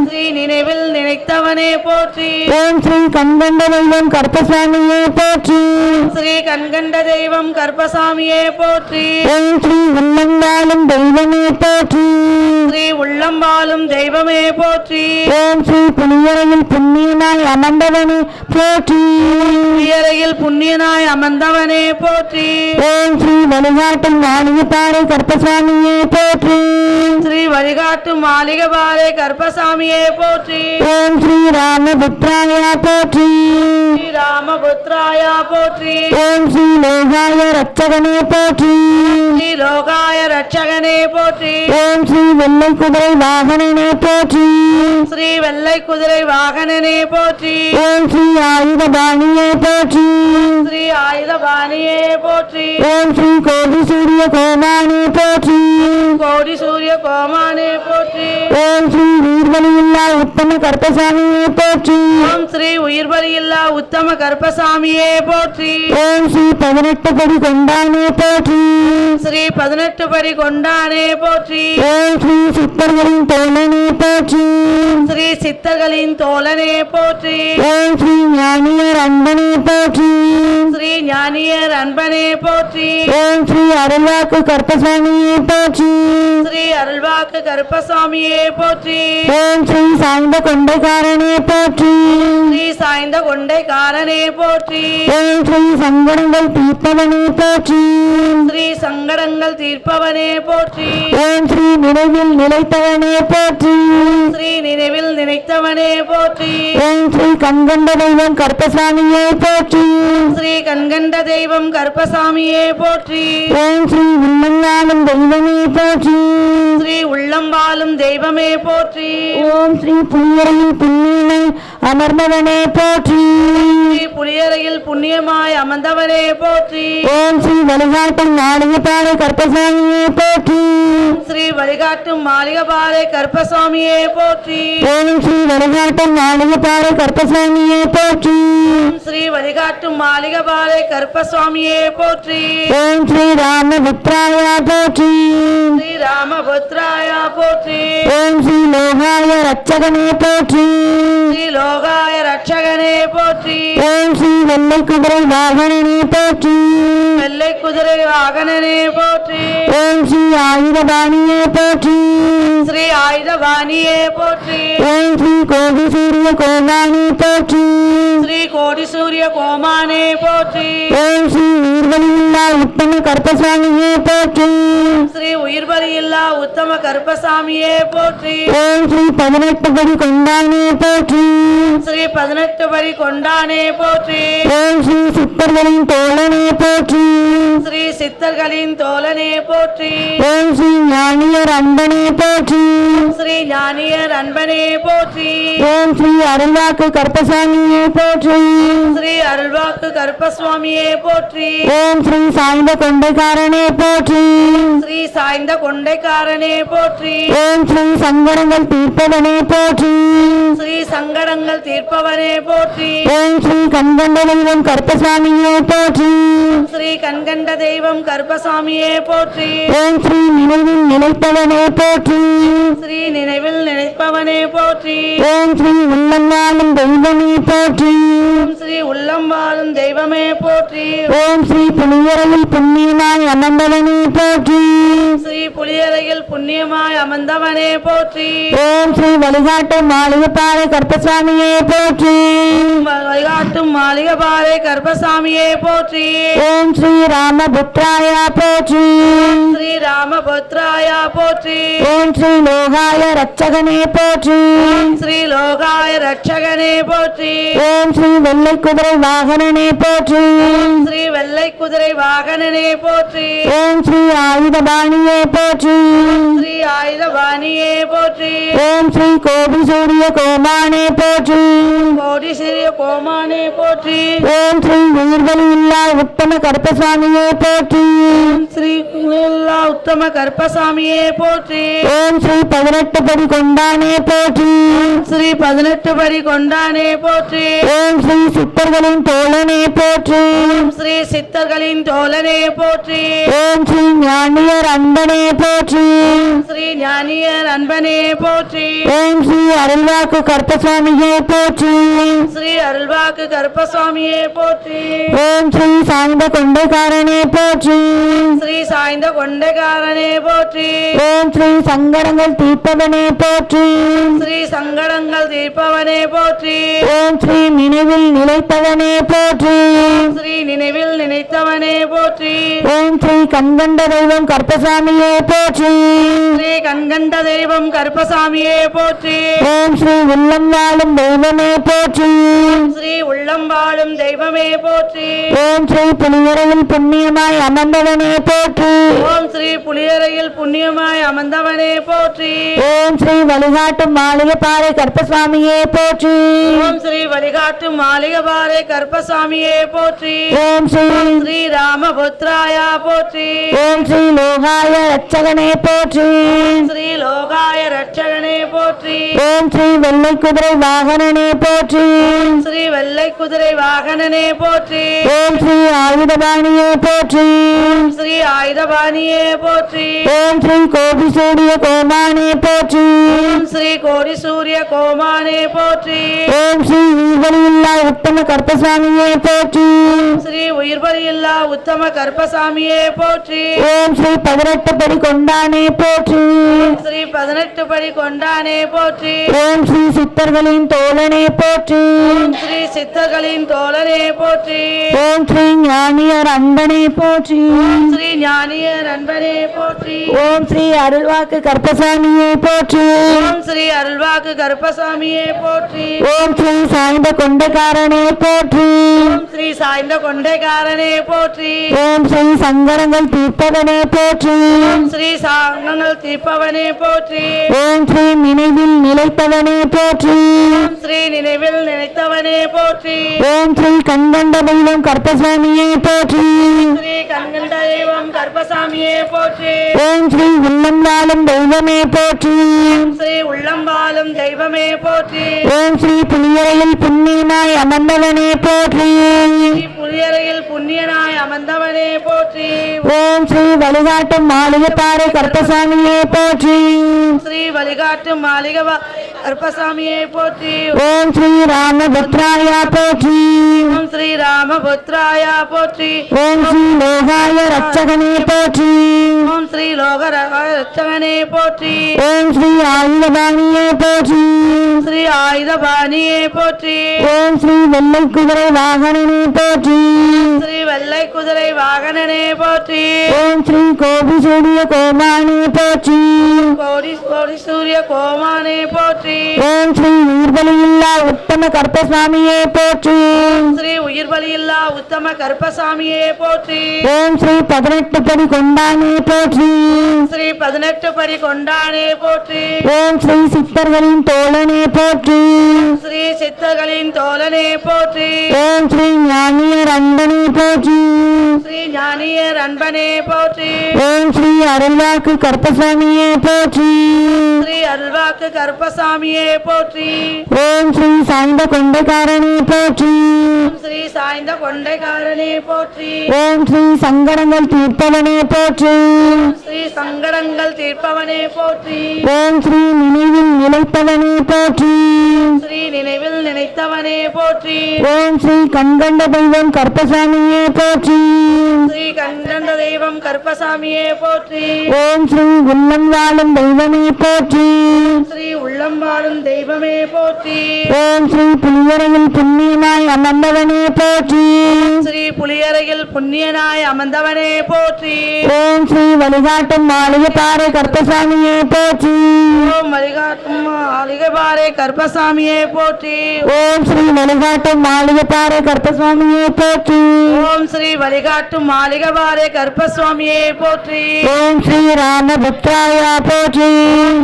ஸ்ரீ நினைவில் நினைத்தவனே போற்றி. ஓம் ஸ்ரீ கண்கண்ட தெய்வம் கருப்பசாமியே போற்றி. ஸ்ரீ கண்கண்ட தெய்வம் கருப்பசாமியே போற்றி. ஓம் ஸ்ரீ உள்ளங்காலும் தெய்வமே போற்றி. ஸ்ரீ உள்ளம்பாலும் தெய்வமே போற்றி. ஓம் ஸ்ரீ புனியரையில் புண்ணியனாய் அமர்ந்தவனே போற்றி. உயரையில் புண்ணியனாய் அமர்ந்தவனே போற்றி. ஓம் ஸ்ரீ வழிகாட்டும் வாணியப்பாறை கருப்பசாமியே போற்றி. ஸ்ரீ வழிகாட்டும் மாளிகபாறை கருப்பசாமியே போற்றி. ஓம் ஸ்ரீ ராமபுத்ராயா போற்றி. ஸ்ரீ ராமபுத்ராயா போற்றி. ஓம் ஸ்ரீ லோகாய ரட்சகனே போற்றி. ஸ்ரீ லோகாய ரட்சகனே போற்றி. ஓம் ஸ்ரீ வெள்ளை குதிரை வாகனனே போற்றி. ஸ்ரீ வெள்ளை குதிரை வாகனனே போற்றி. ஓம் ஸ்ரீ ஆயுதபாணியே போற்றி. ஸ்ரீ ஆயுதபாணியே போற்றி. ஓம் ஸ்ரீ கோடி சூரிய கோமானே போற்றி. கோடி சூரிய கோமானே போற்றி. ஓம் ஸ்ரீ நீர்வழியில்லா உத்தம கருப்பசாமியே போற்றி. ஓம் ஸ்ரீ உயிர்பலியில்லா உத்தம கருப்பசாமியே போற்றி. ஓம் ஸ்ரீ 18 படி கொண்டானே போற்றி. ஸ்ரீ 18 படி கொண்டானே போற்றி. ஓம் ஸ்ரீ சித்தர்களின் தோழனே போற்றி. ஸ்ரீ சித்தர்களின் தோழனே போற்றி. ஓம் ஸ்ரீ ஞானியர் அன்பனே போற்றி. ஸ்ரீ ஞானியர் அன்பனே போற்றி. ஓம் ஸ்ரீ அருள்வாக்கு கருப்பசாமியே போற்றி. ஸ்ரீ அருள்வாக்கு கருப்பசாமியே போற்றி. ஓம் ஸ்ரீ சாய்ந்த கொண்டைக்காரனே போற்றி. ஸ்ரீ சாய்ந்த கொண்டைக்காரனே போற்றி. ஓம் ஸ்ரீ சங்கடங்கள் தீர்ப்பவனே போற்றி. ஸ்ரீ சங்கடங்கள் தீர்ப்பவனே போற்றி. ஓம் ஸ்ரீ நினைவில் நிலைத்தவனே போற்றி. ஸ்ரீ நினைவில் நினைத்தவனே போற்றி. ஓம் ஸ்ரீ கண்கண்ட தெய்வம் கருப்பசாமியே போற்றி. ஸ்ரீ கண்கண்ட தெய்வம் கருப்பசாமியே போற்றி. ஓம் ஸ்ரீ உள்ளங்காலும் தெய்வமே போற்றி. ஸ்ரீ உள்ளம்பாலும் தெய்வமே போற்றி. ஓம் ஸ்ரீ புனியரையில் புண்ணியனை அமர்ந்தவனே போற்றி. ஸ்ரீ புலியரையில் புண்ணியமாய் அமர்ந்தவனே போற்றி. ஓம் ஸ்ரீ வழிகாட்டும் நாடகப்பாறை கருப்பசாமியே போற்றி. ஸ்ரீ வழிகாட்டும் மாளிகபாறை கருப்பசாமியே போற்றி. ஓம் ஸ்ரீ வழிகாட்டும் நாடகப்பாறை கருப்பசாமியே போற்றி. ஸ்ரீ வழிகாட்டும் மாளிகபாறை கருப்பசாமியே போற்றி. ஓம் ஸ்ரீ ராமபுத்ராயா போற்றி. ஸ்ரீ ராமபுத்ராயா போற்றி. ஓம் ஸ்ரீ லோகாய ரட்சகனே போற்றி. ஸ்ரீ லோகாய ரட்சகனே போற்றி. ஓம் ஸ்ரீ வெள்ளை குதிரை வாகனனே போற்றி. வெள்ளை குதிரை வாகனனே போற்றி. ஓம் ஸ்ரீ ஆயுதபாணியே போற்றி. ஸ்ரீ ஆயுதபாணியே போற்றி. ஓம் ஸ்ரீ கோடி சூரிய கோமானே போற்றி. ஸ்ரீ கோடி சூரிய கோமானே போற்றி. ஓம் ஸ்ரீ நீர்வழியில்லா உத்தம கருப்பசாமியே போற்றி. ஸ்ரீ உயிர்பலியில்லா உத்தம கருப்பசாமியே போற்றி. ஓம் ஸ்ரீ 18 படி கொண்டானே போற்றி. ஸ்ரீ 18 படி கொண்டானே போற்றி. ஓம் ஸ்ரீ சித்தர்களின் தோழனே போற்றி. ஸ்ரீ சித்தர்களின் தோழனே போற்றி. ஓம் ஸ்ரீ ஞானியர் அன்பனே போற்றி. ஸ்ரீ ஞானியர் அன்பனே போற்றி. ஓம் ஸ்ரீ அருள்வாக்கு கருப்பசாமியே போற்றி. ஸ்ரீ அருள்வாக்கு கருப்பசுவாமியே போற்றி. ஓம் ஸ்ரீ சாய்ந்த கொண்டைக்காரனே போற்றி. ஸ்ரீ சாய்ந்த கொண்டைக்காரனே போற்றி. ஓம் ஸ்ரீ சங்கடங்கள் தீர்ப்பவனே போற்றி. ஸ்ரீ சங்கடங்கள் தீர்ப்பவனே போற்றி. ஓம் ஸ்ரீ கண்கண்ட தெய்வம் கருப்பசாமியே போற்றி. ஸ்ரீ கண்கண்ட தெய்வம் கருப்பசாமியே போற்றி. ஓம் ஸ்ரீ நினைவில் நிலைப்பவனே போற்றி. ஸ்ரீ நினைவில் நினைப்பவனே போற்றி. ஓம் ஸ்ரீ உள்ளங்காலும் தெய்வமே போற்றி. ஓம் ஸ்ரீ உள்ளம் வாழும் தெய்வமே போற்றி. ஓம் ஸ்ரீ புனியரையில் புண்ணியனாய் அமர்ந்தவனே போற்றி. ஸ்ரீ புலியரையில் புண்ணியமாய் அமர்ந்தவனே போற்றி. ஓம் ஸ்ரீ வழிகாட்டும் மாளிகப்பாறை கருப்பசாமியே போற்றி. வழிகாட்டும் மாளிகபாறை கருப்பசாமியே போற்றி. ஓம் ஸ்ரீ ராமபுத்ராயா போற்றி. ஸ்ரீ ராமபுத்ராயா போற்றி. ஓம் ஸ்ரீ லோகாய ரட்சகனே போற்றி. ஸ்ரீ லோகாய ரட்சகனே போற்றி. ஓம் ஸ்ரீ வெள்ளை குதிரை வாகனனே போற்றி. ஸ்ரீ வெள்ளை குதிரை வாகனனே போற்றி. ஓம் ஸ்ரீ ஆயுதபாணியே போற்றி. ஸ்ரீ ஆயுதபாணியே போற்றி. ஓம் ஸ்ரீ கோடி சூரிய கோமானே போற்றி. கோடி சிறிய கோமானே போற்றி. போற்றி ஓம் ஸ்ரீ உயிர்வலி இல்லா உத்தம கருப்பசாமியே போற்றி ஸ்ரீ குலா உத்தம கருப்பசாமியே போற்றி ஓம் ஸ்ரீ 18 படி கொண்டானே போற்றி ஸ்ரீ 18 படி கொண்டானே போற்றி ஓம் ஸ்ரீ சித்தர்களின் தோழனே போற்றி ஸ்ரீ சித்தர்களின் தோழனே போற்றி ஓம் ஸ்ரீ ஞானியர் அன்பனே போற்றி ஸ்ரீ ஞானியர் அன்பனே போற்றி ஓம் ஸ்ரீ அருள்வாக்கு கருப்பசாமியே போற்றி ஸ்ரீ அருள்வாக்கு கருப்பசாமியே போற்றி ஓம் ஸ்ரீ சாய்ந்த கொண்டைக்காரனே போற்றி ஸ்ரீ சாய்ந்த கொண்டைக்காரனே போற்றி ஓம் ஸ்ரீ சங்கடங்கள் தீர்ப்பவனே போற்றி ஸ்ரீ சங்கடங்கள் தீர்ப்பவனே போற்றி ஓம் ஸ்ரீ நினைவில் நிலைத்தவனே போற்றி ஸ்ரீ நினைவில் நினைத்தவனே போற்றி ஓம் ஸ்ரீ கண்கண்ட தெய்வம் கருப்பசாமியே போற்றி ஸ்ரீ கண்கண்ட தெய்வம் கருப்பசாமியே போற்றி ஓம் ஸ்ரீ உள்ளம் வாழும் தெய்வமே போற்றி ஸ்ரீ உள்ளம் வாழும் தெய்வமே போற்றி ஓம் ஸ்ரீ புலியரையில் புண்ணியமாய் அமர்ந்தவனே போற்றி ஓம் ஸ்ரீ புலியரையில் புண்ணியமாய் அமர்ந்தவனே போற்றி ஓம் ஸ்ரீ வழிகாட்டும் மாளிகைப்பாறை கருப்பசாமியே போற்றி ஓம் ஸ்ரீ வழிகாட்டும் மாளிகைபாறை கருப்பசாமியே போற்றி ஓம் ஸ்ரீ ஸ்ரீ ராமபுத்ராயா போற்றி ஓம் ஸ்ரீ லோகாய ரட்சகனே போற்றி ஸ்ரீ லோகாய ரட்சகனே போற்றி ஓம் ஸ்ரீ வெள்ளை குதிரை வாகனனே போற்றி ஸ்ரீ வெள்ளை குதிரை வாகனனே போற்றி ஓம் ஸ்ரீ ஆயுதபாணியே போற்றி ஸ்ரீ ஆயுதபாணியே போற்றி ஓம் ஸ்ரீ கோபி சூரிய கோமானே போற்றி ஓம் ஸ்ரீ கோடி சூரிய கோமானே போற்றி ஓம் ஸ்ரீ உயிர்வலியில்லா உத்தம கருப்பசாமியே போற்றி ஸ்ரீ உயிர்பலியில்லா உத்தம கருப்பசாமியே போற்றி ஓம் ஸ்ரீ 18 படி கொண்டானே போற்றி ஸ்ரீ 18 படி கொண்டானே போற்றி ஓம் ஸ்ரீ சித்தர்களின் தோழனே போற்றி ஓம் ஸ்ரீ சித்தர்களின் தோழனே போற்றி ஓம் ஸ்ரீ ஞானியர் அன்பனே போற்றி ஓம் ஸ்ரீ ஞானியர் அன்பனே போற்றி ஓம் ஸ்ரீ அருள்வாக்கு கருப்பசாமியே போற்றி ஓம் ஸ்ரீ அருள்வாக்கு கருப்பசாமியே போற்றி ஓம் ஸ்ரீ சாய்ந்த கொண்டைக்காரனே போற்றி ஓம் ஸ்ரீ சாய்ந்த கொண்டைக்காரனே போற்றி ஓம் ஸ்ரீ சங்கடங்கள் தீர்ப்பவனே போற்றி ஓம் ஸ்ரீ சாங்கங்கள் தீர்ப்பவனே போற்றி ஓம் ஸ்ரீ நினைவில் நிலைத்தவனே போற்றி ஓம் ஸ்ரீ நினைவில் நினைத்தவனே போற்றி ஓம் ஸ்ரீ கண்கண்ட தெய்வம் கருப்பசாமியே போற்றி ஸ்ரீ கண்கண்ட தெய்வம் கருப்பசாமியே போற்றி ஓம் ஸ்ரீ உள்ளம் வாழும் தெய்வமே போற்றி ஓம் ஸ்ரீ உள்ளம் வாழும் தெய்வமே போற்றி ஓம் ஸ்ரீ புலியரையில் புண்ணியமாய் அமர்ந்தவனே போற்றி ஸ்ரீ புலியரையில் புண்ணியனாய் அமர்ந்தவனே போற்றி ஓம் ஸ்ரீ வழிகாட்டும் மாளிகைப்பாறை கருப்பசாமியே போற்றி ஸ்ரீ வழிகாட்டும் மாளிகை கருப்பசாமியே போற்றி ஓம் ஸ்ரீ ராமபத்ராயா போற்றி ஓம் ஸ்ரீ ராமபுத்ராயா போற்றி ஓம் ஸ்ரீ லோகாய ரட்சகனே போற்றி ஓம் ஸ்ரீ லோக ரட்சகனே போற்றி ஓம் ஸ்ரீ ஆயுதபாணியே போற்றி ஸ்ரீ ஆயுதபாணியே போற்றி ஓம் ஸ்ரீ வெள்ளை குதிரை வாகனனே போற்றி ஸ்ரீ வெள்ளை குதிரை வாகனனே போற்றி ஓம் ஸ்ரீ கோபி சூரிய கோமானே போற்றி கோடி கோடி சூரிய கோமானே போற்றி ஓம் ஸ்ரீ உயிர்வலியில்லா உத்தம கருப்பசாமியே போற்றி ஸ்ரீ உயிர்பலியில்லா உத்தம கருப்பசாமியே போற்றி ஓம் ஸ்ரீ 18 படி கொண்டானே போற்றி ஸ்ரீ 18 படி கொண்டானே போற்றி ஓம் ஸ்ரீ சித்தர்களின் தோழனே போற்றி ஸ்ரீ சித்தர்களின் தோழனே போற்றி ஓம் ஸ்ரீ ஞானியர் அன்பனே போற்றி ஸ்ரீ ஞானியர் அன்பனே போற்றி ஓம் ஸ்ரீ அருள்வாக்கு கருப்பசாமியே போற்றி ஸ்ரீ அருள்வாக்கு கருப்பசாமியே போற்றி ஓம் ஸ்ரீ சாய்ந்த கொண்டைக்காரனே போற்றி ஓம் ஸ்ரீ சாய்ந்த கொண்டைக்காரனே போற்றி ஓம் ஸ்ரீ சங்கடங்கள் தீர்ப்பவனே போற்றி ஸ்ரீ சங்கடங்கள் தீர்ப்பவனே போற்றி ஓம் ஸ்ரீ நினைவில் நிலைத்தவனே போற்றி ஸ்ரீ நினைவில் நினைத்தவனே போற்றி ஓம் ஸ்ரீ கண்கண்ட தெய்வம் கருப்பசாமியே போற்றி ஸ்ரீ கண்கண்ட தெய்வம் கருப்பசாமியே போற்றி ஓம் ஸ்ரீ உள்ளம் வாழும் தெய்வமே போற்றி ஸ்ரீ உள்ளம் வாழும் தெய்வமே போற்றி ஓம் ஸ்ரீ புலியரையில் புண்ணியமாய் அமர்ந்தவனே போற்றி ஸ்ரீ புலியரையில் புண்ணியனாய் அமர்ந்தவனே போற்றி ஓம் ஸ்ரீ வழிகாட்டும் மாளிகைப்பாறை கருப்பசாமியே போற்றி ஓம் வழிகாட்டும் மாளிகைபாறை கருப்பசாமியே போற்றி ஓம் ஸ்ரீ வழிகாட்டும் மாளிகைப்பாறை கருப்பசாமியே போற்றி ஓம் ஸ்ரீ வழிகாட்டும் மாளிகை பாறை கருப்பசுவாமியே போற்றி ஓம் ஸ்ரீ ராமபுத்ராய போற்றி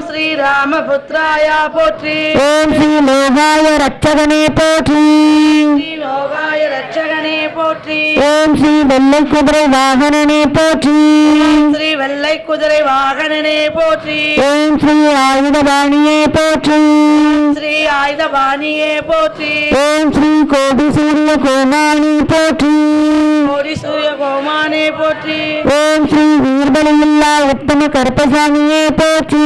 ஸ்ரீராமபுத்ராய போற்றி ஓம் ஸ்ரீ லோகாய ரட்சகனே போற்றி ஸ்ரீ லோகாய ரட்சகனே போற்றி ஓம் ஸ்ரீ வெள்ளை குதிரை வாகனனே போற்றி ஸ்ரீ வெள்ளை குதிரை வாகனனே போற்றி ஓம் ஸ்ரீ ஆயுதபாணியே போற்றி ஸ்ரீ ஆயுதபாணியே போற்றி ஓம் ஸ்ரீ கோடி சூரிய கோமானி போற்றி கோடி சூரிய கோமானே போற்றி ஓம் ஸ்ரீ வீர்பலியில்லா உத்தம கருப்பசாமியே போற்றி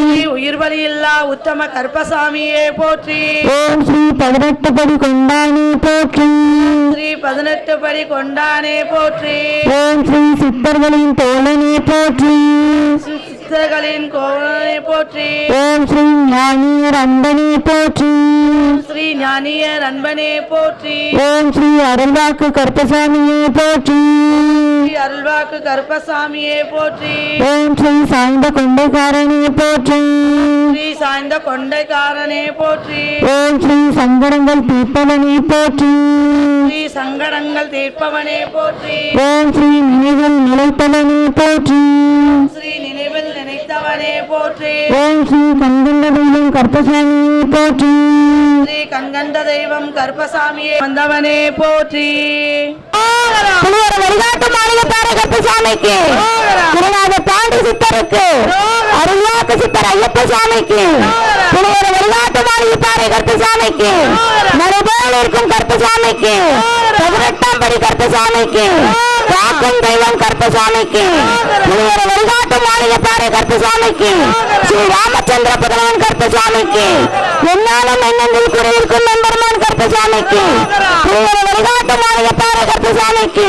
ஸ்ரீ உயிர்வலியில்லா உத்தம கருப்பசாமியே போற்றி ஓம் ஸ்ரீ 18 படி கொண்டானி போற்றி ஸ்ரீ 18 படி கொண்டானே போற்றி ஓம் ஸ்ரீ சித்தர்களின் தோழனே போற்றி சித்தர்களின் கோவலனை போற்றி ஓம் ஸ்ரீ ஞானியர் அன்பனே போற்றி ஸ்ரீ ஞானியர் அன்பனே போற்றி ஓம் ஸ்ரீ அருள்வாக்கு கருப்பசாமியே போற்றி ஸ்ரீ அருள்வாக்கு கருப்பசாமியே போற்றி ஓம் ஸ்ரீ சாய்ந்த கொண்டைக்காரனே போற்றி ஸ்ரீ சாய்ந்த கொண்டைக்காரனே போற்றி ஓம் ஸ்ரீ சங்கடங்கள் தீர்ப்பவனே போற்றி ஸ்ரீ சங்கடங்கள் தீர்ப்பவனே போற்றி ஓம் ஸ்ரீ நினைவில் நிலைப்பவனே போற்றி ஸ்ரீ நினைவில் நினைத்தவனே போற்றி ஓம் ஸ்ரீ கண்கண்ட தெய்வம் கருப்பசாமியே போற்றி ஸ்ரீ கண்கண்ட தெய்வம் கருப்பசாமியே வந்தவனே போற்றி புலியூர் வழிகாட்டு மாளிகை பாறை கருப்பசாமிக்கு குருநாத பாண்டி சித்தருக்கு அருள்வாக்கு சித்தர் ஐயப்ப சாமிக்கு புலியூர் வழிகாட்டு மாளிகை பாறை கருப்பசாமிக்கு மறுபோல் இருக்கும் கருப்பசாமிக்கு 18ஆம் படி கருப்பசாமிக்கு காக்கும் தெய்வம் கருப்பசாமிக்கு புலியூர் வழிகாட்டு மாளிகை பாறை கருப்பசாமிக்கு ஸ்ரீ ராமச்சந்திர புதல்வன் கருப்பசாமிக்கு என்னாலும் எண்ணெங்கில் குறையிருக்கும் நம்பர்மான் கருப்பசாமிக்கு புலியூர் வழிகாட்டு மாளிகை பாறை கருப்பசாமிக்கு